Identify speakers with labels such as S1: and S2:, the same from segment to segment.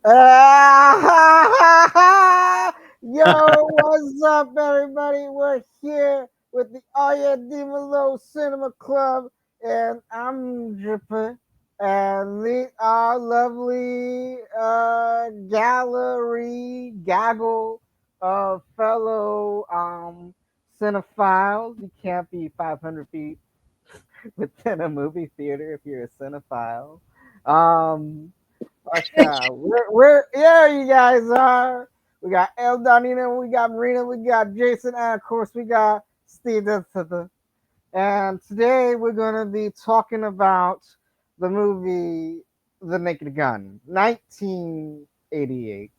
S1: Yo, what's up, everybody? We're here with the Oye Cinema Club, and I'm Dripper, and the our lovely gallery gaggle of fellow cinephiles. You can't be 500 feet within a movie theater if you're a cinephile. Um, we're yeah, you guys are. We got El Donino, we got Marina, we got Jason, and of course we got Steve. And today we're gonna be talking about the movie The Naked Gun, 1988.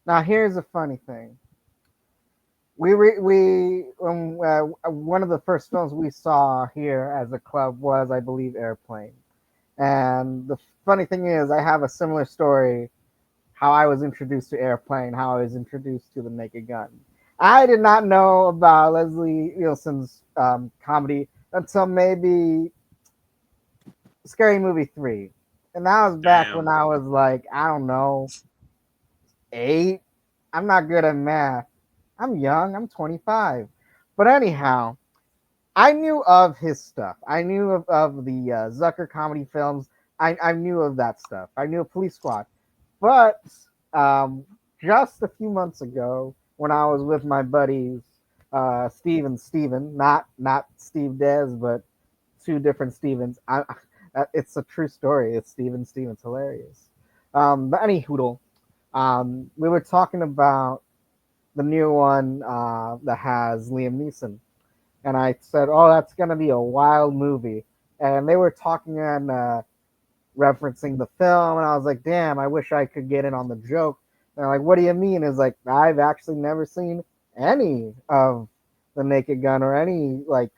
S1: Now here's a funny thing. One of the first films we saw here as a club was, I believe, Airplane. And the funny thing is, I have a similar story how I was introduced to Airplane, how I was introduced to The Naked Gun. I did not know about Leslie Nielsen's comedy until maybe Scary Movie 3. And that was back when
S2: Damn.
S1: I was like, I don't know, 8. I'm not good at math. I'm young, I'm 25. But anyhow, I knew of his stuff. I knew of the Zucker comedy films. I knew of that stuff. I knew of Police Squad. But um, just a few months ago, when I was with my buddies, Steve and Steven, not Steve Dez, but two different Stevens. It's a true story. It's Steven Stevens, hilarious. But any hoodle, we were talking about the new one that has Liam Neeson, and I said, "Oh, that's gonna be a wild movie." And they were talking and referencing the film, and I was like, "Damn, I wish I could get in on the joke." And they're like, "What do you mean?" Is like, I've actually never seen any of the Naked Gun or any like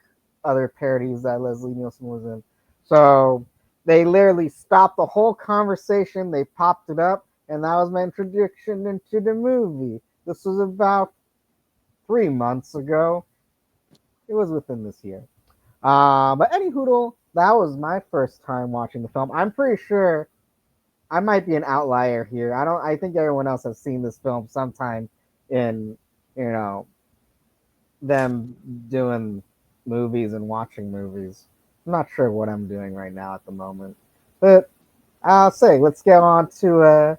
S1: other parodies that Leslie Nielsen was in. So they literally stopped the whole conversation. They popped it up, and that was my introduction into the movie. This was about 3 months ago. It was within this year. But any hoodle, that was my first time watching the film. I'm pretty sure I might be an outlier here. I don't. I think everyone else has seen this film sometime in you know them doing movies and watching movies. I'm not sure what I'm doing right now at the moment, but I'll say let's get on to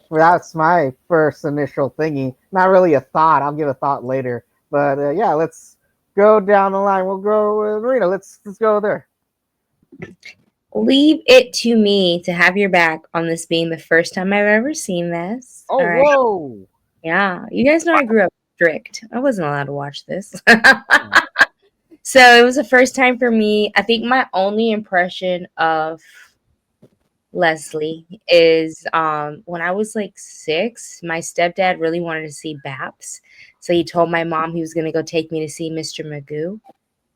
S1: well, that's my first initial thingy. Not really a thought. I'll give a thought later, but yeah, let's go down the line. We'll go with Marina. Let's go there.
S3: Leave it to me to have your back on this being the first time I've ever seen this.
S1: Oh,
S3: All right.
S1: whoa!
S3: Yeah. You guys know I grew up strict. I wasn't allowed to watch this.
S1: Oh,
S3: So it was the first time for me. I think my only impression of Leslie is when I was like 6, my stepdad really wanted to see Baps. So he told my mom he was going to go take me to see Mr. Magoo.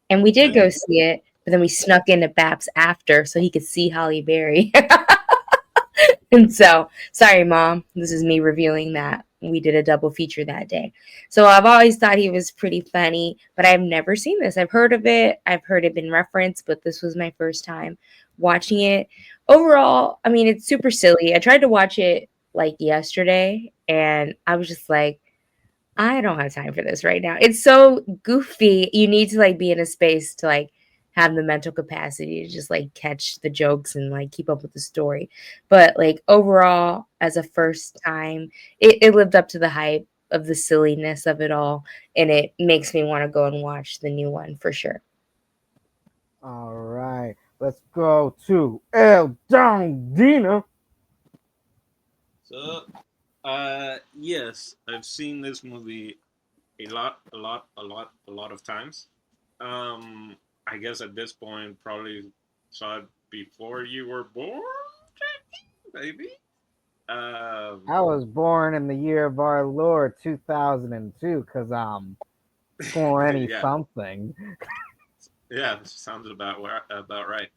S3: And we did go
S2: Damn.
S3: see it, but then we snuck into Baps after so he could see Holly Berry. And so, sorry, mom, this is me revealing that we did a double feature that day. So I've always thought he was pretty funny, but I've never seen this. I've heard of it, I've heard it been referenced, but this was my first time watching it. Overall, I mean, it's super silly. I tried to watch it like yesterday, and I was just like, I don't have time for this right now. It's so goofy. You need to like be in a space to like have the mental capacity to just like catch the jokes and like keep up with the story. But like overall, as a first time, it lived up to the hype of the silliness of it all. And it makes me want to go and watch the new one for sure.
S1: all right. Let's go to El Don Dina.
S2: So, yes, I've seen this movie a lot of times. I guess at this point, probably saw it before you were born, maybe. Um,
S1: I was born in the year of our Lord 2002 because I'm 20
S2: yeah,
S1: something.
S2: yeah, sounds about right.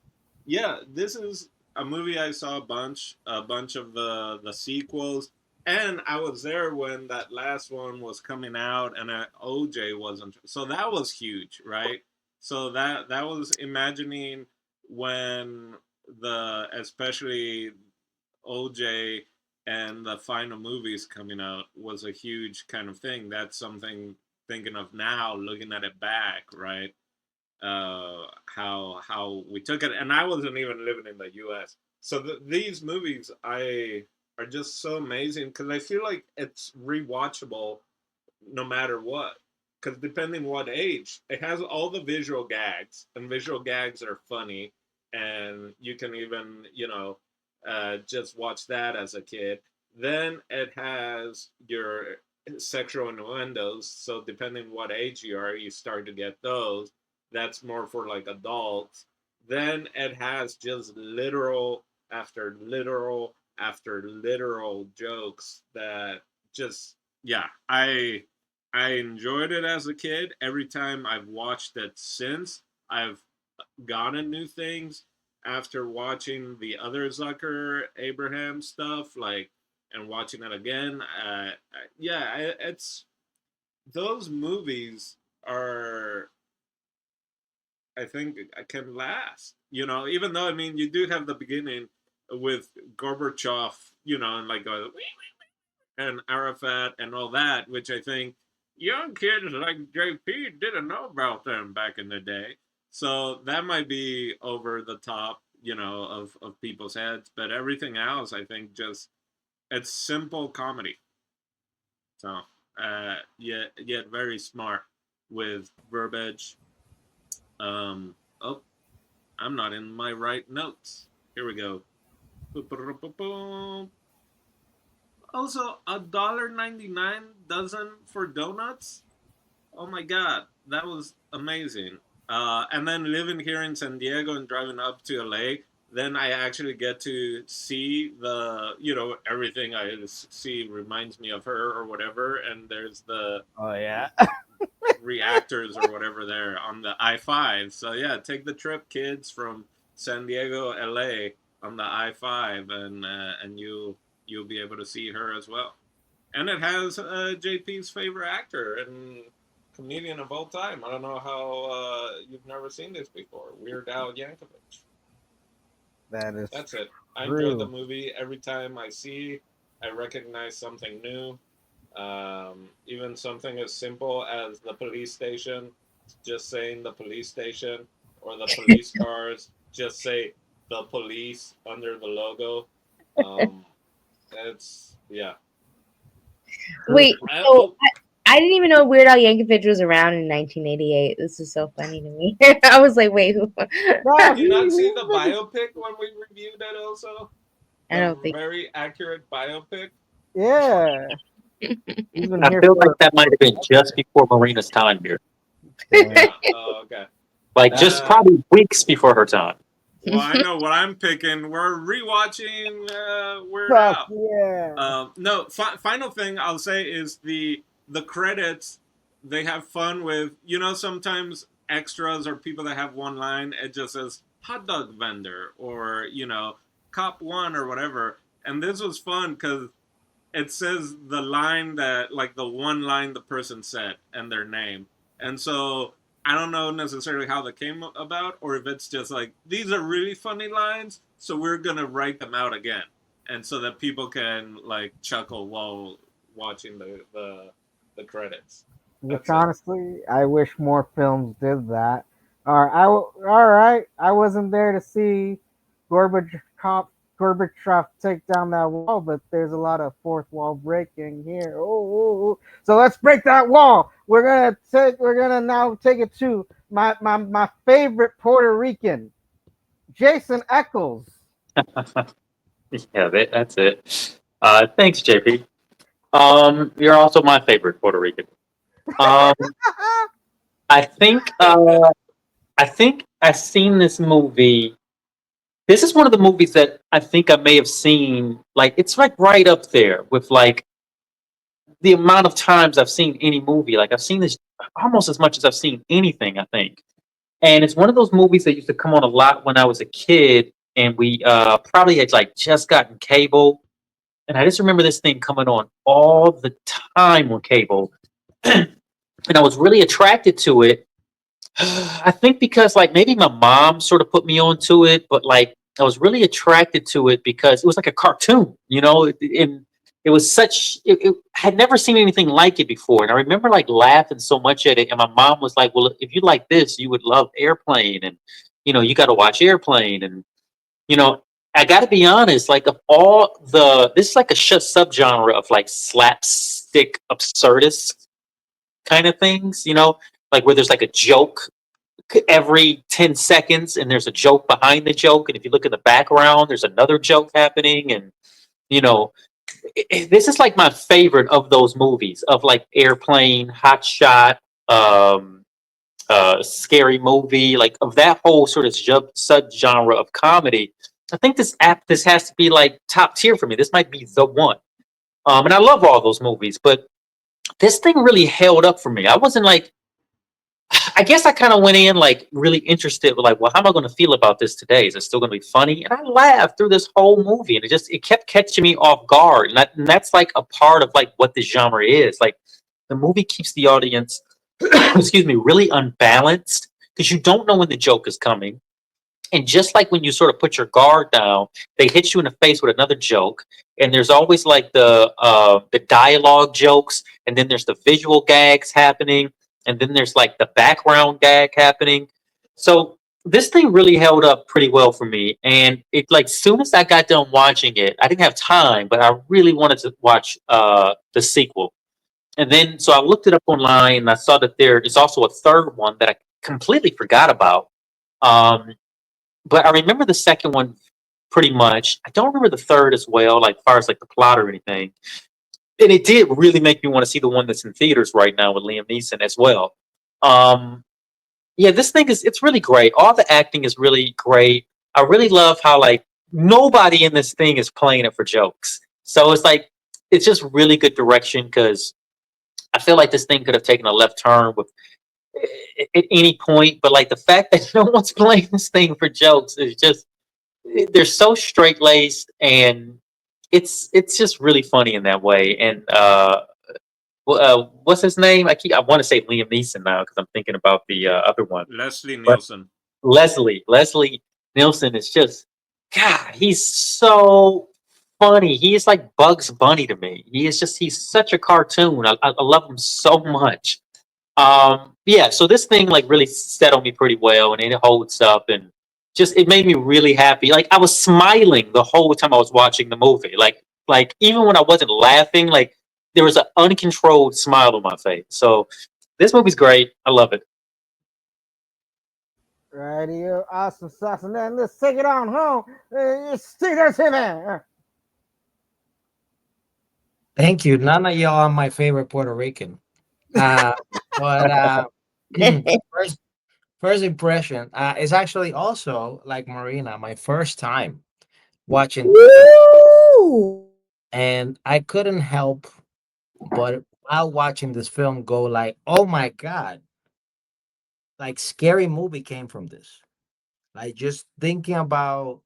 S2: Yeah, this is a movie I saw a bunch of the sequels, and I was there when that last one was coming out, and OJ wasn't. So that was huge, right? So that was imagining when the especially OJ. and the final movies coming out was a huge kind of thing. That's something thinking of now, looking at it back, right? How we took it, and I wasn't even living in the U.S. So these movies I are just so amazing because I feel like it's rewatchable no matter what. Because depending what age, it has all the visual gags, and visual gags are funny, and you can even just watch that as a kid. Then it has your sexual innuendos, so depending what age you are, you start to get those. That's more for like adults. Then it has just literal after literal after literal jokes that just yeah, I enjoyed it as a kid. Every time I've watched it since, I've gotten new things after watching the other Zucker Abraham stuff, like and watching it again. Yeah, it's those movies are I think can last. Even though I mean you do have the beginning with Gorbachev, and like and Arafat and all that, which I think young kids like JP didn't know about them back in the day. So that might be over the top, of people's heads. But everything else, I think, just it's simple comedy. So yet very smart with verbiage. Oh, I'm not in my right notes. Here we go. Also, $1.99 dozen for donuts. Oh my god, that was amazing. And then living here in San Diego and driving up to LA, then I actually get to see everything I see reminds me of her or whatever. And there's the
S1: Oh yeah.
S2: reactors or whatever there on the I-5. So yeah, take the trip, kids, from San Diego, LA on the I-5, and you'll be able to see her as well. And it has JP's favorite actor and comedian of all time. I don't know how you've never seen this before. Weird Al Yankovic.
S1: That is
S2: That's it. I enjoyed the
S1: true.
S2: movie. Every time I recognize something new. Even something as simple as the police station, just saying the police station, or the police cars, just say the police under the logo. Um, it's yeah.
S3: Wait,
S2: I,
S3: so
S2: oh,
S3: I didn't even know Weird Al Yankovic was around in 1988. This is so funny to me. I was like, wait, who?
S1: No,
S2: did you not see the biopic when we reviewed that? Also,
S3: I
S2: the
S3: don't think.
S2: very accurate biopic.
S1: yeah, he's been
S4: I
S1: here
S4: feel like
S1: for.
S4: that might have been just before Marina's time here.
S1: Damn.
S2: Okay.
S4: Like just
S2: Uh,
S4: probably weeks before her time.
S2: well, I know what I'm picking. We're rewatching Weird
S1: Fuck
S2: Al.
S1: yeah.
S2: No, final thing I'll say is the credits. They have fun with sometimes extras or people that have one line. It just says hot dog vendor or cop one or whatever. And this was fun because it says the line that like the one line the person said and their name. And so I don't know necessarily how that came about or if it's just like these are really funny lines, so we're gonna write them out again, and so that people can like chuckle while watching the credits.
S1: Which
S2: That's it.
S1: honestly, I wish more films did that. All right. I wasn't there to see Gorbachev, Gorbachev take down that wall, but there's a lot of fourth wall breaking here. Oh. So let's break that wall. We're gonna now take it to my favorite Puerto Rican, Jason Eccles.
S4: Yeah, that's it. Thanks, JP. You're also my favorite Puerto Rican. Um, I think I think I've seen this movie. This is one of the movies that I think I may have seen. Like it's like right up there with like the amount of times I've seen any movie. Like I've seen this almost as much as I've seen anything. I think, and it's one of those movies that used to come on a lot when I was a kid, and we probably had like just gotten cable. And I just remember this thing coming on all the time on cable, and I was really attracted to it. I think because like maybe my mom sort of put me onto it, but like I was really attracted to it because it was like a cartoon, you know, and it was such. It I had never seen anything like it before, and I remember like laughing so much at it. And my mom was like, "Well, if you like this, you would love Airplane, and you got to watch Airplane." And you know, I got to be honest, like of all this is like a subgenre of like slapstick absurdist kind of things, like where there's like a joke every 10 seconds and there's a joke behind the joke. And if you look in the background, there's another joke happening. And, you know, this is like my favorite of those movies of like Airplane, Hot Shot, um, Scary Movie, like of that whole sort of subgenre of comedy. I think this has to be like top tier for me. This might be the one. And I love all those movies, but this thing really held up for me. I wasn't like, I guess I kind of went in like really interested, like, well, how am I going to feel about this today? Is it still going to be funny? And I laughed through this whole movie, and it kept catching me off guard, and that's like a part of like what this genre is. Like the movie keeps the audience, excuse me, really unbalanced because you don't know when the joke is coming. And just like when you sort of put your guard down, they hit you in the face with another joke. And there's always like the dialogue jokes, and then there's the visual gags happening, and then there's like the background gag happening. So this thing really held up pretty well for me. And it like soon as I got done watching it, I didn't have time, but I really wanted to watch the sequel. And then so I looked it up online and I saw that there is also a third one that I completely forgot about. Um, but I remember the second one pretty much. I don't remember the third as well, like far as like the plot or anything. And it did really make me want to see the one that's in theaters right now with Liam Neeson as well. Um, yeah, this thing it's really great. All the acting is really great. I really love how like nobody in this thing is playing it for jokes. So it's like it's just really good direction because I feel like this thing could have taken a left turn with at any point, but like the fact that no one's playing this thing for jokes is just they're so straight laced and it's just really funny in that way. And what's his name? I want to say Liam Neeson now because I'm thinking about the other one,
S2: Leslie
S4: but
S2: Nielsen.
S4: Leslie Nielsen is just God. He's so funny. He is like Bugs Bunny to me. He's such a cartoon. I love him so much. Yeah, so this thing like really set on me pretty well and it holds up and just it made me really happy. Like I was smiling the whole time I was watching the movie. Like even when I wasn't laughing, like there was an uncontrolled smile on my face. So this movie's great. I love it.
S1: Radio, awesome sauce, and then let's take it on home. It's Caesar Timmy.
S5: Thank you. None of y'all are my favorite Puerto Rican. Uh, but first, first impression is actually also like Marina, my first time watching this film,
S3: Woo!
S5: and I couldn't help but while watching this film go like, oh my god, like scary movie came from this. Like just thinking about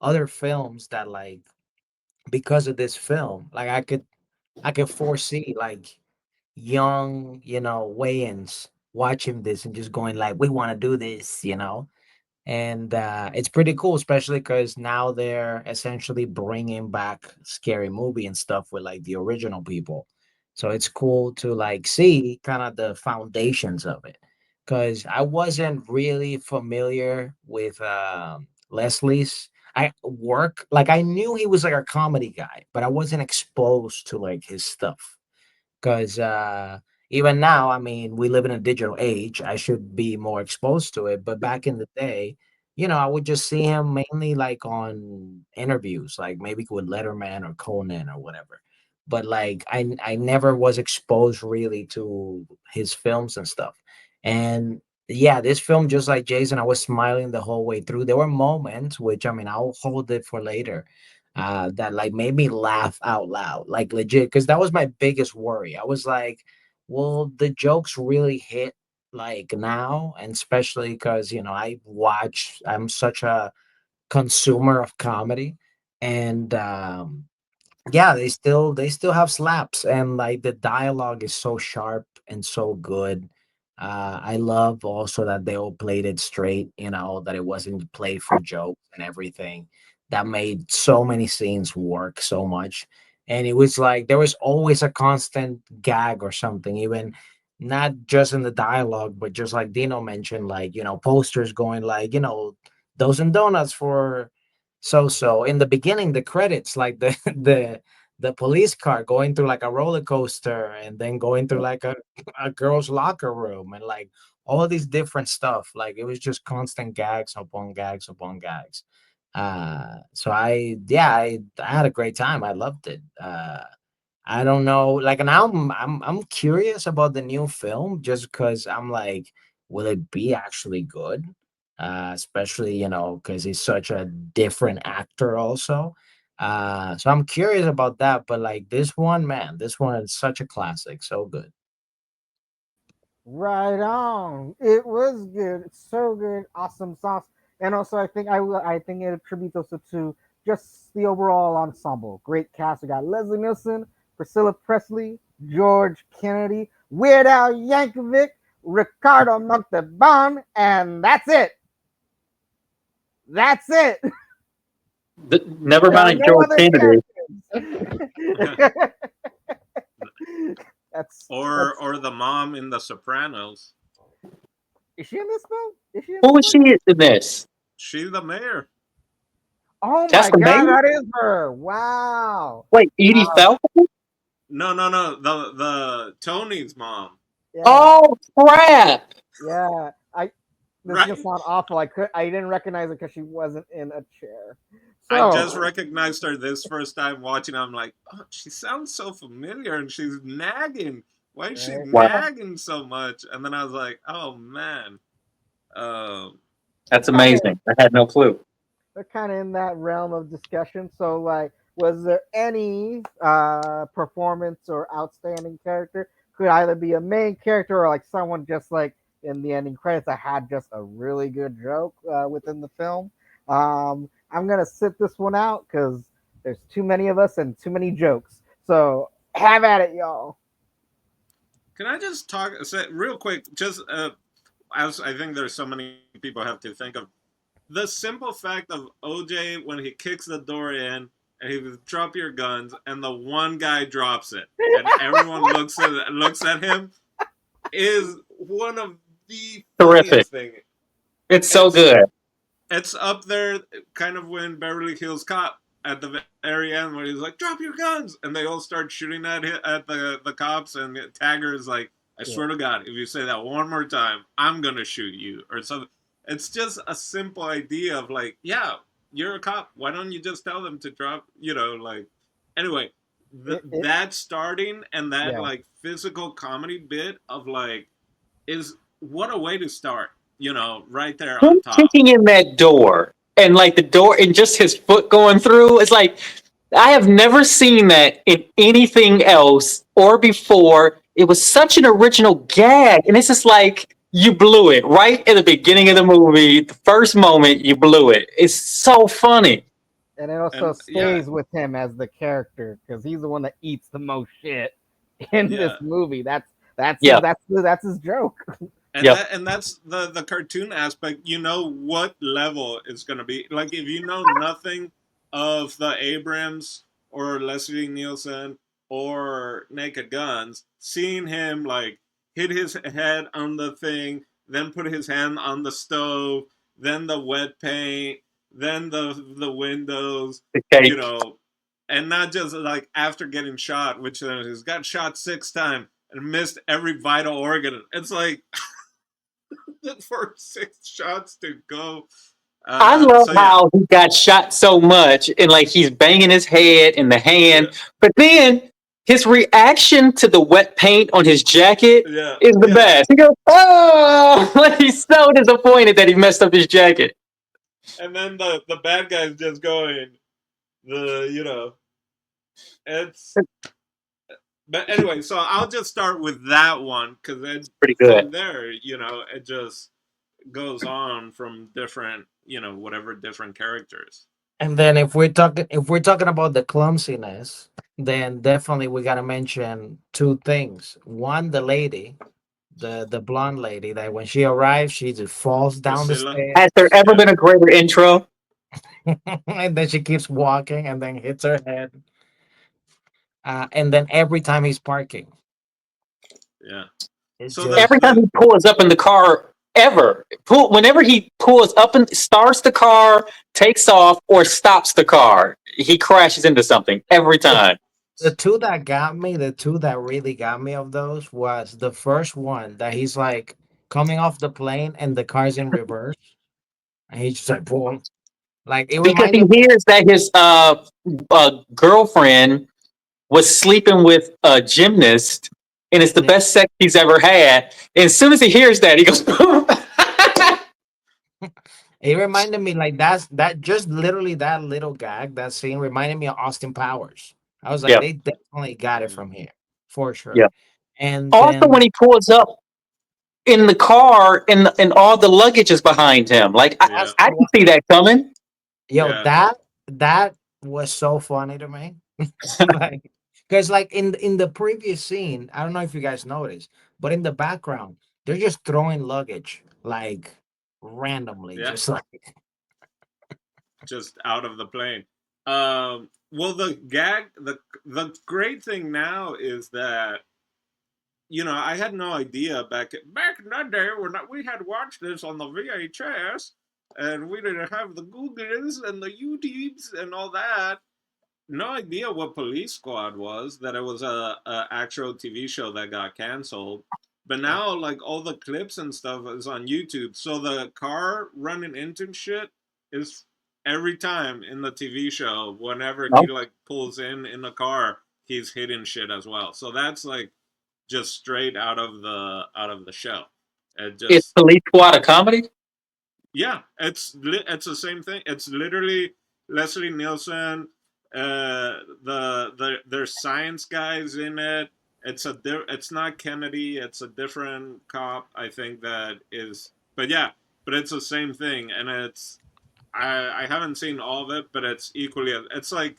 S5: other films that like because of this film, like I could foresee like young, Wayans watching this and just going like, we want to do this. And it's pretty cool, especially because now they're essentially bringing back scary movie and stuff with like the original people. So it's cool to like see kind of the foundations of it. Because I wasn't really familiar with Leslie's I work. Like I knew he was like a comedy guy, but I wasn't exposed to like his stuff because even now, I mean, we live in a digital age. I should be more exposed to it. But back in the day, I would just see him mainly like on interviews, like maybe with Letterman or Conan or whatever. But like, I never was exposed really to his films and stuff. And yeah, this film, just like Jason, I was smiling the whole way through. There were moments, which I mean, I'll hold it for later, that like made me laugh out loud, like legit, because that was my biggest worry. I was like, will the jokes really hit like now? And especially because, I'm such a consumer of comedy. And yeah, they still have slaps and like the dialogue is so sharp and so good. I love also that they all played it straight, that it wasn't played for jokes and everything. That made so many scenes work so much. And it was like there was always a constant gag or something, even not just in the dialogue, but just like Dino mentioned, like, posters going like, dozen donuts for so in the beginning, the credits, like the the police car going through like a roller coaster and then going through like a girl's locker room and like all of these different stuff. Like it was just constant gags upon gags upon gags. So I had a great time. I loved it. I don't know. Like now, I'm curious about the new film just because I'm like, will it be actually good? Especially because he's such a different actor also. So I'm curious about that. But like this one, man, this one is such a classic. So good.
S1: Right on. It was good. It's so good. Awesome sauce. And also, I think it attributes also to just the overall ensemble. Great cast. We got Leslie Nielsen, Priscilla Presley, George Kennedy, Weird Al Yankovic, Ricardo Montalbán, and that's it. That's it.
S4: Never
S1: There are
S4: mind
S1: no
S4: George
S1: other
S4: Kennedy.
S1: characters. that's
S2: or the mom in The Sopranos.
S1: is she in this film? Is she in
S4: Who
S1: this
S4: is she
S1: one?
S4: in this?
S2: She's the mayor.
S1: Oh
S4: That's
S1: my
S4: the
S1: god,
S4: mayor?
S1: that is her. Wow.
S4: Wait, Edie
S1: Um,
S4: Falco?
S2: No. The Tony's mom,
S1: yeah,
S4: Oh, crap.
S1: yeah. This is gonna
S2: right?
S1: sound awful. I didn't recognize her because she wasn't in a chair.
S2: I just
S1: So
S2: recognized her this first time watching. I'm like, oh, she sounds so familiar, and she's nagging. Why is she
S1: right,
S4: Wow.
S2: nagging so much? And then I was like, oh man, uh,
S1: they're
S4: That's
S1: kind of
S4: amazing. I had no clue.
S1: they're kind of in that realm of discussion. So like, was there any performance or outstanding character? Could either be a main character or like someone just like in the ending credits that had just a really good joke within the film. I'm gonna sit this one out because there's too many of us and too many jokes. So have at it, y'all.
S2: can I just talk say, real quick? Just as I think there's so many people have to think of the simple fact of OJ when he kicks the door in and he was drop your guns and the one guy drops it and everyone looks at him is one of the
S4: Terrific.
S2: funniest thing.
S4: It's so
S2: It's
S4: good.
S2: it's up there, kind of when Beverly Hills Cop at the very end where he's like, "Drop your guns," and they all start shooting at the cops, and Tagger is like, "I
S1: Yeah.
S2: swear to God, if you say that one more time, I'm gonna shoot you," or something. It's just a simple idea of like, yeah, you're a cop. Why don't you just tell them to drop? Like. Anyway,
S1: It
S2: that starting and that
S1: yeah.
S2: like physical comedy bit of like is what a way to start. Right there
S4: Him
S2: on top.
S4: kicking in that door and like the door and just his foot going through. It's like I have never seen that in anything else or before. It was such an original gag, and it's just like you blew it right at the beginning of the movie. The first moment you blew it. It's so funny.
S1: And it also
S2: And yeah,
S1: stays with him as the character because he's the one that eats the most shit in this
S2: yeah,
S1: movie.
S4: Yep,
S1: That's his joke.
S2: and
S4: yep.
S2: that's the cartoon aspect. You know what level it's gonna be. Like if you know nothing of the Abrams or Leslie Nielsen or Naked Guns, seeing him like hit his head on the thing, then put his hand on the stove, then the wet paint, then the windows,
S4: The
S2: you
S4: cake.
S2: know, and not just like after getting shot, which he's got shot 6 times and missed every vital organ. It's like for 6 shots to go.
S4: I love
S2: So yeah,
S4: how he got shot so much and like he's banging his head in the
S2: yeah,
S4: hand, but then his reaction to the wet paint on his jacket
S2: yeah,
S4: is the
S2: yeah.
S4: best. He goes, "Oh!" Like he's so disappointed that he messed up his jacket.
S2: And then the bad guy's just going the it's. But anyway, so I'll just start with that one because then
S4: Pretty good.
S2: from there, it just goes on from different, whatever different characters.
S5: And then if we're talking about the clumsiness, then definitely we gotta mention two things. One, the lady, the blonde lady that when she arrives, she just falls down the
S2: Priscilla.
S5: stairs,
S4: Has there ever
S2: Yeah,
S4: been a greater intro?
S5: and then she keeps walking and then hits her head. And then every time he's parking,
S2: yeah.
S5: it's
S2: So the
S5: just
S4: Every time
S2: the
S4: he pulls up in the car, whenever he pulls up and starts the car, takes off, or stops the car, he crashes into something every
S5: the,
S4: time.
S5: the two that got me. The two that really got me of those was the first one that he's like coming off the plane and the car's in reverse, and he's just like boom. Like it
S4: Because he
S5: reminded me.
S4: hears that his girlfriend was sleeping with a gymnast, and it's the
S5: Yeah,
S4: best sex he's ever had. And as soon as he hears that, he goes, boom.
S5: it reminded me like that just literally that little gag, that scene reminded me of Austin Powers. I was like,
S4: Yeah,
S5: they definitely got it
S2: mm,
S5: from here for sure.
S4: yeah.
S5: And
S4: Also,
S5: then
S4: when he pulls up in the car and all the luggage is behind him, like
S2: yeah,
S5: that's
S4: I
S5: the
S4: didn't
S5: one.
S4: see that coming.
S5: Yo,
S2: yeah,
S5: that was so funny to me. Like, because like in the previous scene, I don't know if you guys noticed, but in the background, they're just throwing luggage like randomly,
S2: yeah.
S5: just like
S2: Just out of the plane. Well, the great thing now is that I had no idea back in that day when we had watched this on the VHS, and we didn't have the Googles and the YouTubes and all that. No idea what Police Squad was. That it was a actual TV show that got canceled. But
S5: yeah,
S2: now, like all the clips and stuff is on YouTube. So the car running into shit is every time in the TV show. Whenever he
S4: No,
S2: like pulls in the car, he's hitting shit as well. So that's like just straight out of the show. It
S4: it's
S2: just
S4: Police Squad a comedy.
S2: yeah, it's the same thing. It's literally Leslie Nielsen. There's science guys in it. It's not Kennedy. It's a different cop. I think that is. But yeah, but it's the same thing, and I haven't seen all of it, but it's equally. It's like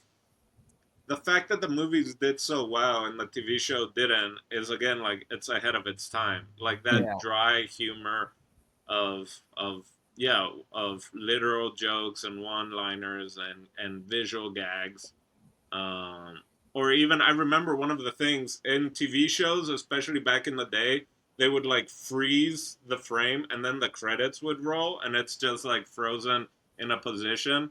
S2: the fact that the movies did so well and the TV show didn't is again like it's ahead of its time. Like that
S5: yeah.
S2: dry humor of yeah of literal jokes and one-liners and visual gags. Um, or even I remember one of the things in TV shows, especially back in the day, they would like freeze the frame and then the credits would roll and it's just like frozen in a position.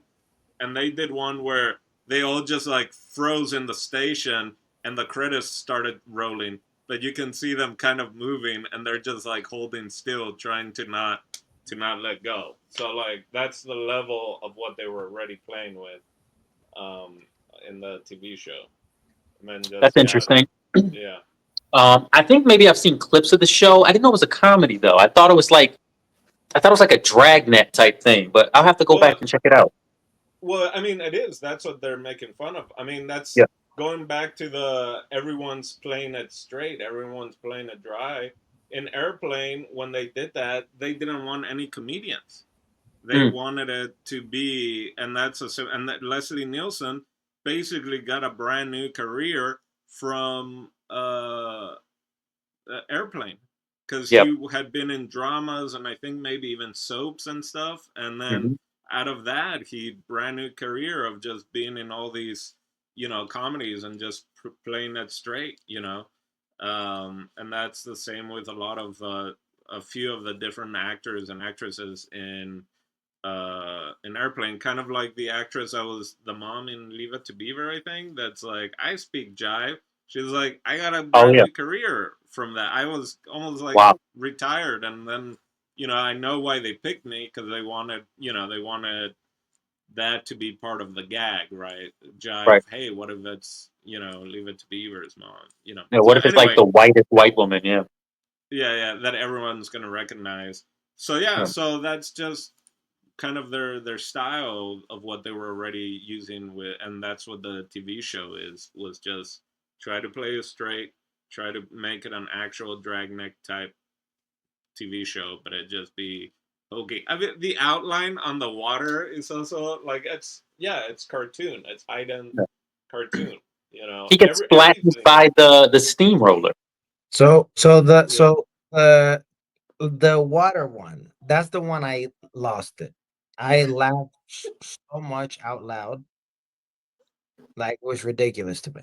S2: And they did one where they all just like froze in the station and the credits started rolling, but you can see them kind of moving and they're just like holding still trying to not let go. So like that's the level of what they were already playing with um in the TV show. And then
S4: That's
S2: just yeah,
S4: interesting.
S2: yeah.
S4: I think maybe I've seen clips of the show. I didn't know it was a comedy though. I thought it was like a dragnet type thing, but I'll have to go
S2: Well,
S4: back and check it out.
S2: Well, I mean, it is. That's what they're making fun of. I mean,
S4: Yeah.
S2: that's going back to the everyone's playing it straight, everyone's playing it dry. In Airplane, when they did that, they didn't want any comedians. They
S4: Mm,
S2: wanted it to be, and and that Leslie Nielsen basically got a brand new career from Airplane because
S4: yep.
S2: he had been in dramas and I think maybe even soaps and stuff. And then
S4: Hmm.
S2: out of that, he brand new career of just being in all these, comedies and just playing it straight, and that's the same with a lot of a few of the different actors and actresses in Airplane, kind of like the actress that was the mom in Leave It to Beaver, I think. That's like, I speak jive. She's like, I got a
S4: Oh
S2: brand
S4: yeah.
S2: new career from that. I was almost like
S4: Wow.
S2: retired, and then I know why they picked me because they wanted that to be part of the gag, right? Jive.
S4: Right.
S2: Hey, what if it's Leave It to Beaver's mom?
S4: Yeah,
S2: So
S4: what if it's like
S2: anyway,
S4: the whitest white woman? Yeah.
S2: yeah, yeah, that everyone's gonna recognize. So yeah,
S4: Yeah.
S2: so that's just kind of their style of what they were already using with, and that's what the TV show was just try to play it straight, try to make it an actual dragnet type TV show, but it just be okay. I mean, the outline on the water is also like it's cartoon, it's high end
S4: Yeah.
S2: cartoon.
S4: He gets splattered
S2: Everything.
S4: by the steamroller.
S5: So
S2: Yeah,
S5: Uh, the water one. That's the one I lost it. I laughed so much out loud, like it was ridiculous to me.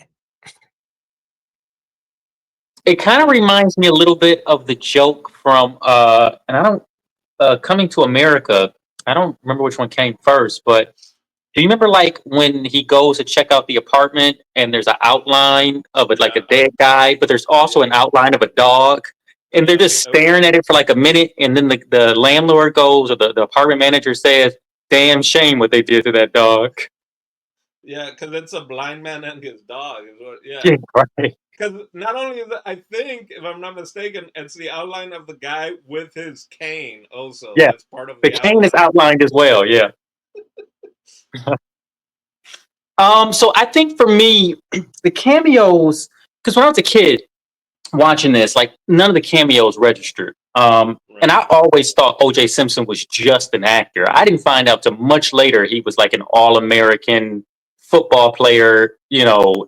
S4: It kind of reminds me a little bit of the joke from and I don't Coming to America. I don't remember which one came first, but do you remember like when he goes to check out the apartment and there's an outline of it like a
S2: Yeah,
S4: dead guy, but there's also
S2: yeah,
S4: an outline of a dog, and they're
S2: yeah.
S4: just staring at it for like a minute, and then the landlord goes or the apartment manager says, "Damn shame what they did to that dog."
S2: Yeah, because it's a blind man and his dog. Is what, yeah.
S4: Yeah, right.
S2: Because not only is it, I think, if I'm not mistaken, it's the outline of the guy with his cane also.
S4: Yeah,
S2: That's part of
S4: the
S2: the
S4: cane is
S2: outline.
S4: outlined as well. Yeah. So I think for me, the cameos, because when I was a kid watching this, like none of the cameos registered. And
S2: Right.
S4: I always thought O.J. Simpson was just an actor. I didn't find out till much later he was like an all-American football player,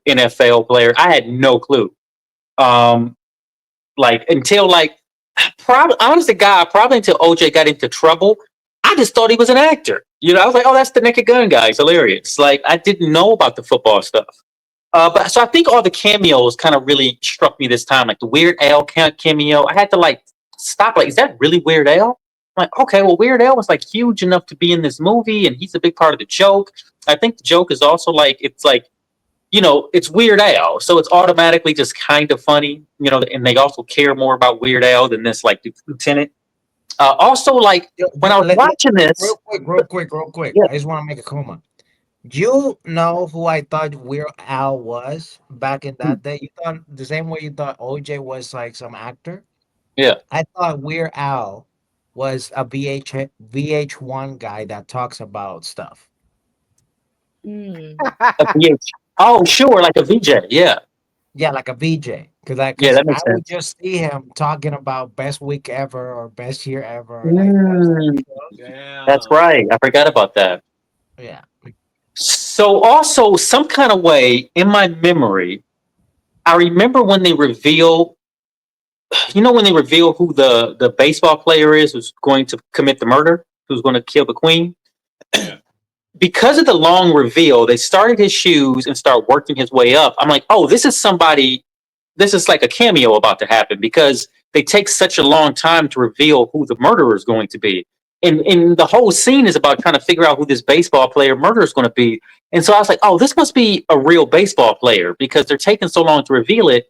S4: NFL player. I had no clue. Um, like until like probably honest to God, probably until OJ got into trouble, I just thought he was an actor. I was like, oh, that's the Naked Gun guy. It's hilarious. Like I didn't know about the football stuff. But so I think all the cameos kind of really struck me this time, like the Weird Al cameo. I had to like stop. Like, is that really Weird Al? I'm like, okay, well, Weird Al was like huge enough to be in this movie, and he's a big part of the joke. I think the joke is also like it's like it's Weird Al, so it's automatically just kind of funny, and they also care more about Weird Al than this like lieutenant. Also, like
S5: Yo,
S4: when I was watching this,
S5: real quick.
S4: yeah,
S5: I just want to make a comment. You know who I thought Weird Al was back in
S4: hmm,
S5: that day? You thought the same way you thought OJ was like some actor?
S4: yeah,
S5: I thought Weird Al was a VH1 guy that talks about stuff.
S3: Hmm.
S4: a VH. Oh, sure, like a VJ, yeah,
S5: Yeah, like a VJ.
S4: yeah,
S5: Cause
S4: that
S5: I
S4: makes
S5: would
S4: sense.
S5: just see him talking about best week ever or best year ever, like one of
S4: Mm,
S5: those shows.
S4: that's
S2: Damn.
S4: right. I forgot about that.
S5: Yeah.
S4: So, also, some kind of way in my memory, I remember when they reveal, when they reveal who the baseball player is who's going to commit the murder, who's going to kill the queen.
S2: Yeah.
S4: Because of the long reveal, they started his shoes and start working his way up. I'm like, oh, this is somebody. This is like a cameo about to happen because they take such a long time to reveal who the murderer is going to be. And the whole scene is about trying to figure out who this baseball player murderer is going to be. And so I was like, oh, this must be a real baseball player because they're taking so long to reveal it.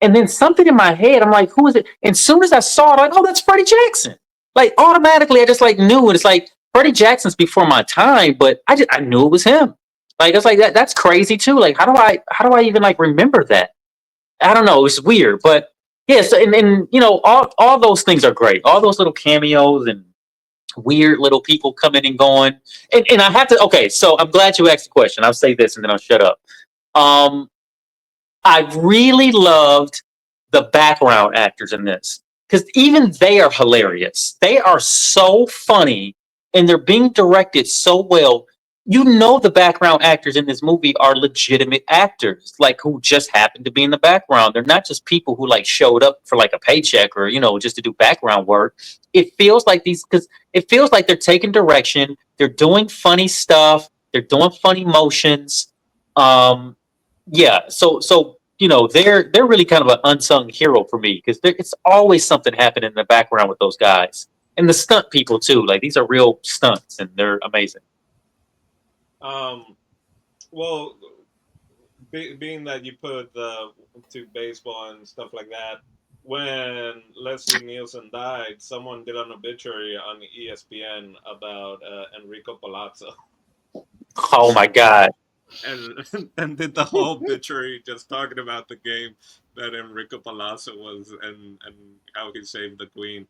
S4: And then something in my head, I'm like, who is it? And as soon as I saw it, I'm like, oh, that's Freddie Jackson. Like automatically, I just like knew it. It's like Freddie Jackson's before my time, but I knew it was him. Like it's like that. That's crazy too. Like how do I even like remember that? I don't know. It's weird, but yes, and all those things are great. All those little cameos and weird little people coming and going. And I have to. Okay, so I'm glad you asked the question. I'll say this and then I'll shut up. Um, I really loved the background actors in this because even they are hilarious. They are so funny and they're being directed so well. The background actors in this movie are legitimate actors, like who just happened to be in the background. They're not just people who like showed up for like a paycheck or just to do background work. It feels like they're taking direction. They're doing funny stuff. They're doing funny motions. Um, yeah, so they're really kind of an unsung hero for me because it's always something happening in the background with those guys and the stunt people too. Like these are real stunts and they're amazing.
S2: Um. Well, being that you put the to baseball and stuff like that, when Leslie Nielsen died, someone did an obituary on ESPN about Enrico Palazzo,
S4: Oh my god,
S2: and and did the whole obituary just talking about the game that Enrico Palazzo was and how he saved the queen.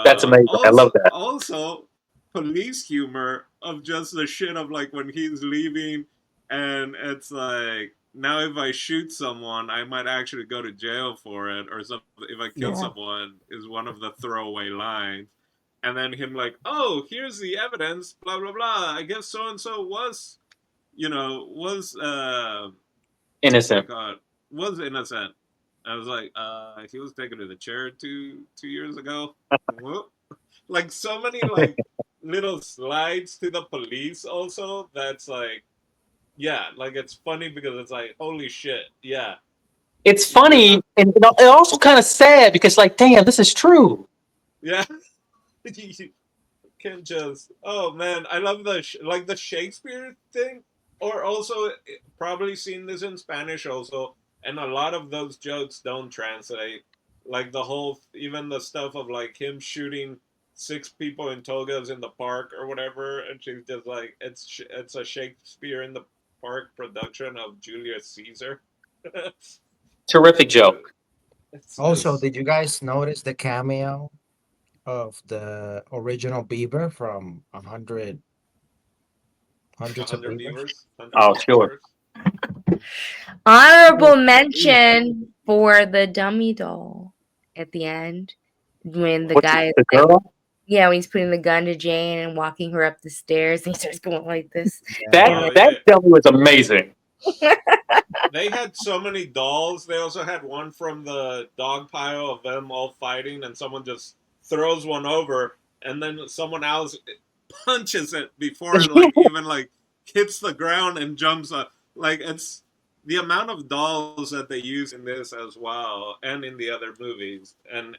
S4: that's amazing. I love that.
S2: Also, police humor of just the shit of like when he's leaving, and it's like now if I shoot someone, I might actually go to jail for it, or something. If I kill
S1: Yeah.
S2: someone, is one of the throwaway lines. And then him like, oh, here's the evidence, blah blah blah. I guess so and so was, was what do you
S4: Innocent.
S2: call it? Was innocent. I was like, he was taken to the chair 2 years ago. Whoop. Like so many like little slides to the police also. That's like, yeah, like it's funny because it's like, holy shit, yeah,
S4: It's
S2: you're
S4: funny
S2: not,
S4: and it also kind of sad because, like, damn, this is true.
S2: yeah. You can't just. Oh man, I love like the Shakespeare thing, or also probably seen this in Spanish also, and a lot of those jokes don't translate. Like the whole, even the stuff of like him shooting six people in togas in the park or whatever, and she's just like, it's a Shakespeare in the Park production of Julius Caesar.
S4: Terrific joke.
S2: It's
S5: Also,
S2: just
S5: did you guys notice the cameo of the original Beaver from
S2: a
S5: hundreds of
S2: hundred
S5: beavers?
S2: beavers, hundreds
S4: Oh,
S2: of
S4: sure.
S2: beavers.
S3: Honorable
S5: Oh,
S3: mention for the dummy doll at the end when the
S4: What,
S3: guy is
S4: the
S3: like,
S4: girl?
S3: yeah, when he's putting the gun to Jane and walking her up the stairs, and he starts going like this.
S5: yeah.
S3: And
S2: Oh
S3: like,
S4: That
S2: yeah,
S4: dummy was amazing.
S2: they had so many dolls. They also had one from the dog pile of them all fighting, and someone just throws one over, and then someone else punches it before it like even like hits the ground and jumps up. Like it's the amount of dolls that they use in this as well, and in the other movies, and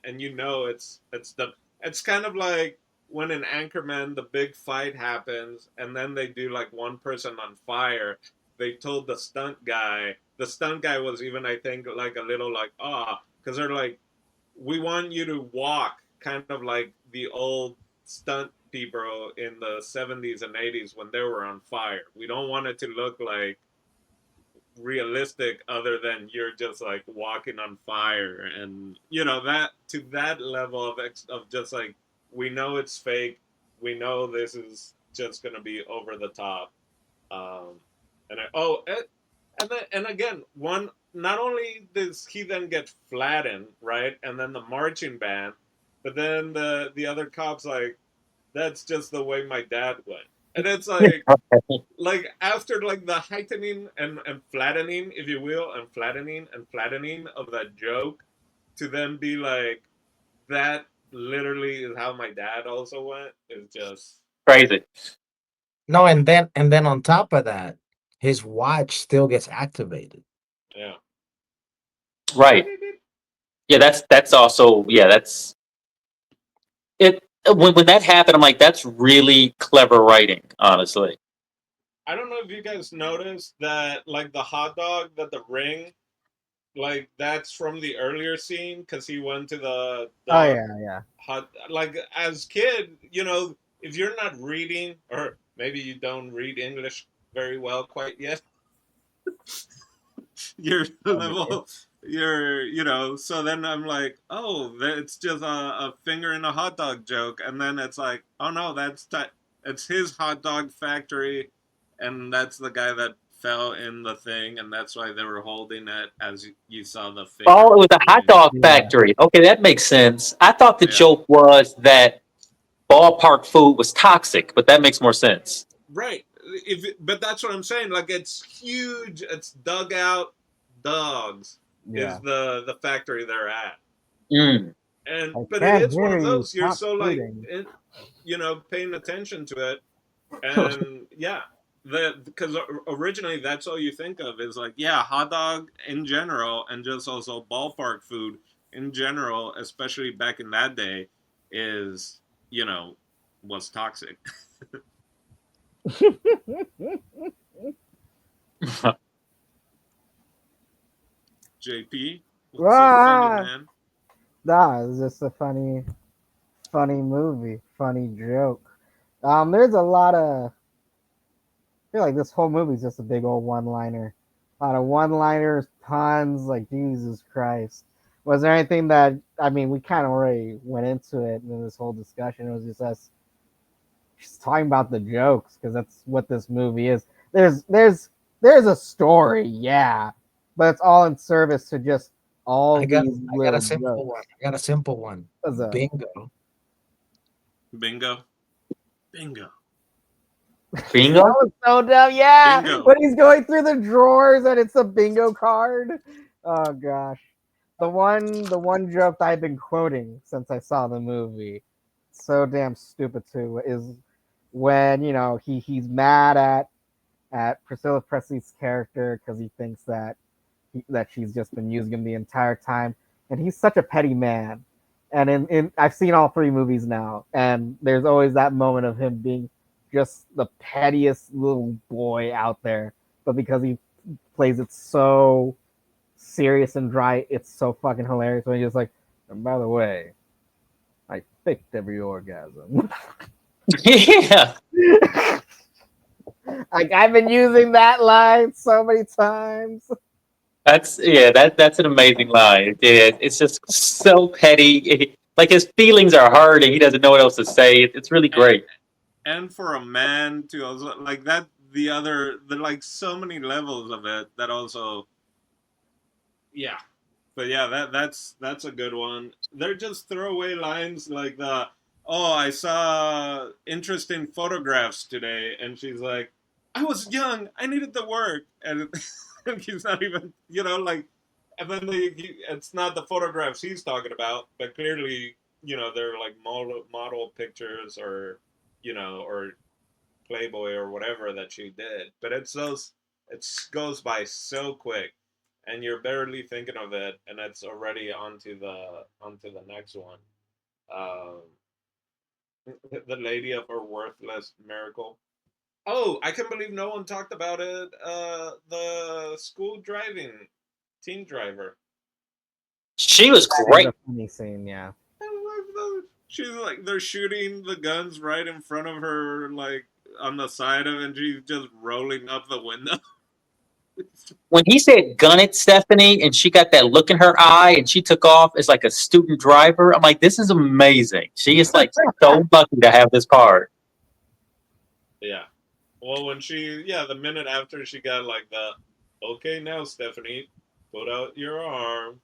S2: it's kind of like when in Anchorman the big fight happens, and then they do like one person on fire. They told the stunt guy. The stunt guy was even, I think, like a little like, because they're like, we want you to walk kind of like the old stunt people in the 70s and 80s when they were on fire. We don't want it to look like realistic other than you're just like walking on fire, and that to that level of just like, we know it's fake, we know this is just going to be over the top. Um, and I, oh, and, and then and again, one, not only does he then get flattened, right, and then the marching band, but then the other cops like, that's just the way my dad went, and it's like after like the heightening and flattening, if you will, and flattening of that joke, to then be like, that literally is how my dad also went, is just,
S4: Crazy.
S5: No, and then on top of that, his watch still gets activated.
S2: yeah.
S4: Right. Yeah, that's also, yeah, that's it. When that happened, I'm like, that's really clever writing, honestly.
S2: I don't know if you guys noticed that, like the hot dog, that the ring, like that's from the earlier scene because he went to the
S1: Oh
S2: dog
S1: yeah, yeah.
S2: hot. Like as kid, if you're not reading, or maybe you don't read English very well quite yet, your level, so then I'm like, oh, it's just a finger in a hot dog joke, and then it's like, oh no, it's his hot dog factory, and that's the guy that fell in the thing, and that's why they were holding it as you saw the finger
S4: Oh, it was a hot
S2: moving.
S4: dog
S5: Yeah.
S4: factory. Okay, that makes sense. I thought the
S2: Yeah,
S4: joke was that ballpark food was toxic, but that makes more sense.
S2: right. But that's what I'm saying. Like it's huge. It's dugout dogs is
S1: Yeah.
S2: the factory they're at.
S4: Mm.
S1: I
S2: But it
S1: can't
S2: is one
S1: hear
S2: of
S1: you.
S2: those, you're
S1: Stop
S2: so like
S1: shooting.
S2: paying attention to it, and yeah, because originally that's all you think of is like, yeah, hot dog in general, and just also ballpark food in general, especially back in that day, is was toxic. JP, what's so funny,
S1: Ah,
S2: man?
S1: nah, it's just a funny movie, funny joke. There's a lot of. I feel like this whole movie is just a big old one-liner. A lot of one-liners, puns. Like Jesus Christ. Was there anything that we kind of already went into it in this whole discussion? It was just us just talking about the jokes because that's what this movie is. There's a story, yeah, but it's all in service to just all
S5: I got
S1: these
S5: I got a
S1: little
S5: simple one.
S1: jokes.
S5: I got a simple one.
S1: What's up?
S5: Bingo.
S2: Bingo, bingo,
S1: That
S4: Bingo?
S1: was so dumb. Yeah,
S2: bingo.
S1: when he's going through the drawers and it's a bingo card. Oh gosh. the one joke that I've been quoting since I saw the movie, so damn stupid too, is when he's mad at Priscilla Presley's character because he thinks that she's just been using him the entire time, and he's such a petty man. And in I've seen all three movies now, and there's always that moment of him being just the pettiest little boy out there, but because he plays it so serious and dry, it's so fucking hilarious when he's just like, and by the way, I faked every orgasm.
S4: Yeah.
S1: Like I've been using that line so many times.
S4: That's an amazing line. It's just so petty. Like his feelings are hurt and he doesn't know what else to say. It's really great.
S2: And for a man to also like that, like so many levels of it that also, yeah. But yeah, that's a good one. They're just throwaway lines like oh, I saw interesting photographs today, and she's like, I was young, I needed the work, and he's not even, like, and then it's not the photographs he's talking about, but clearly, they're like model pictures or Playboy or whatever that she did. But it goes by so quick, and you're barely thinking of it, and it's already onto the next one. Um, the lady of her worthless miracle. Oh, I can't believe no one talked about it. The school driving teen driver.
S4: She was
S1: That is
S4: great.
S1: a funny scene, yeah.
S2: I love those. She's like they're shooting the guns right in front of her, like on the side of it, and she's just rolling up the window.
S4: When he said "gun it, Stephanie," and she got that look in her eye, and she took off as like a student driver, I'm like, this is amazing. She is like so lucky to have this part.
S2: Yeah. Well, the minute after she got like okay, now Stephanie, put out your arm.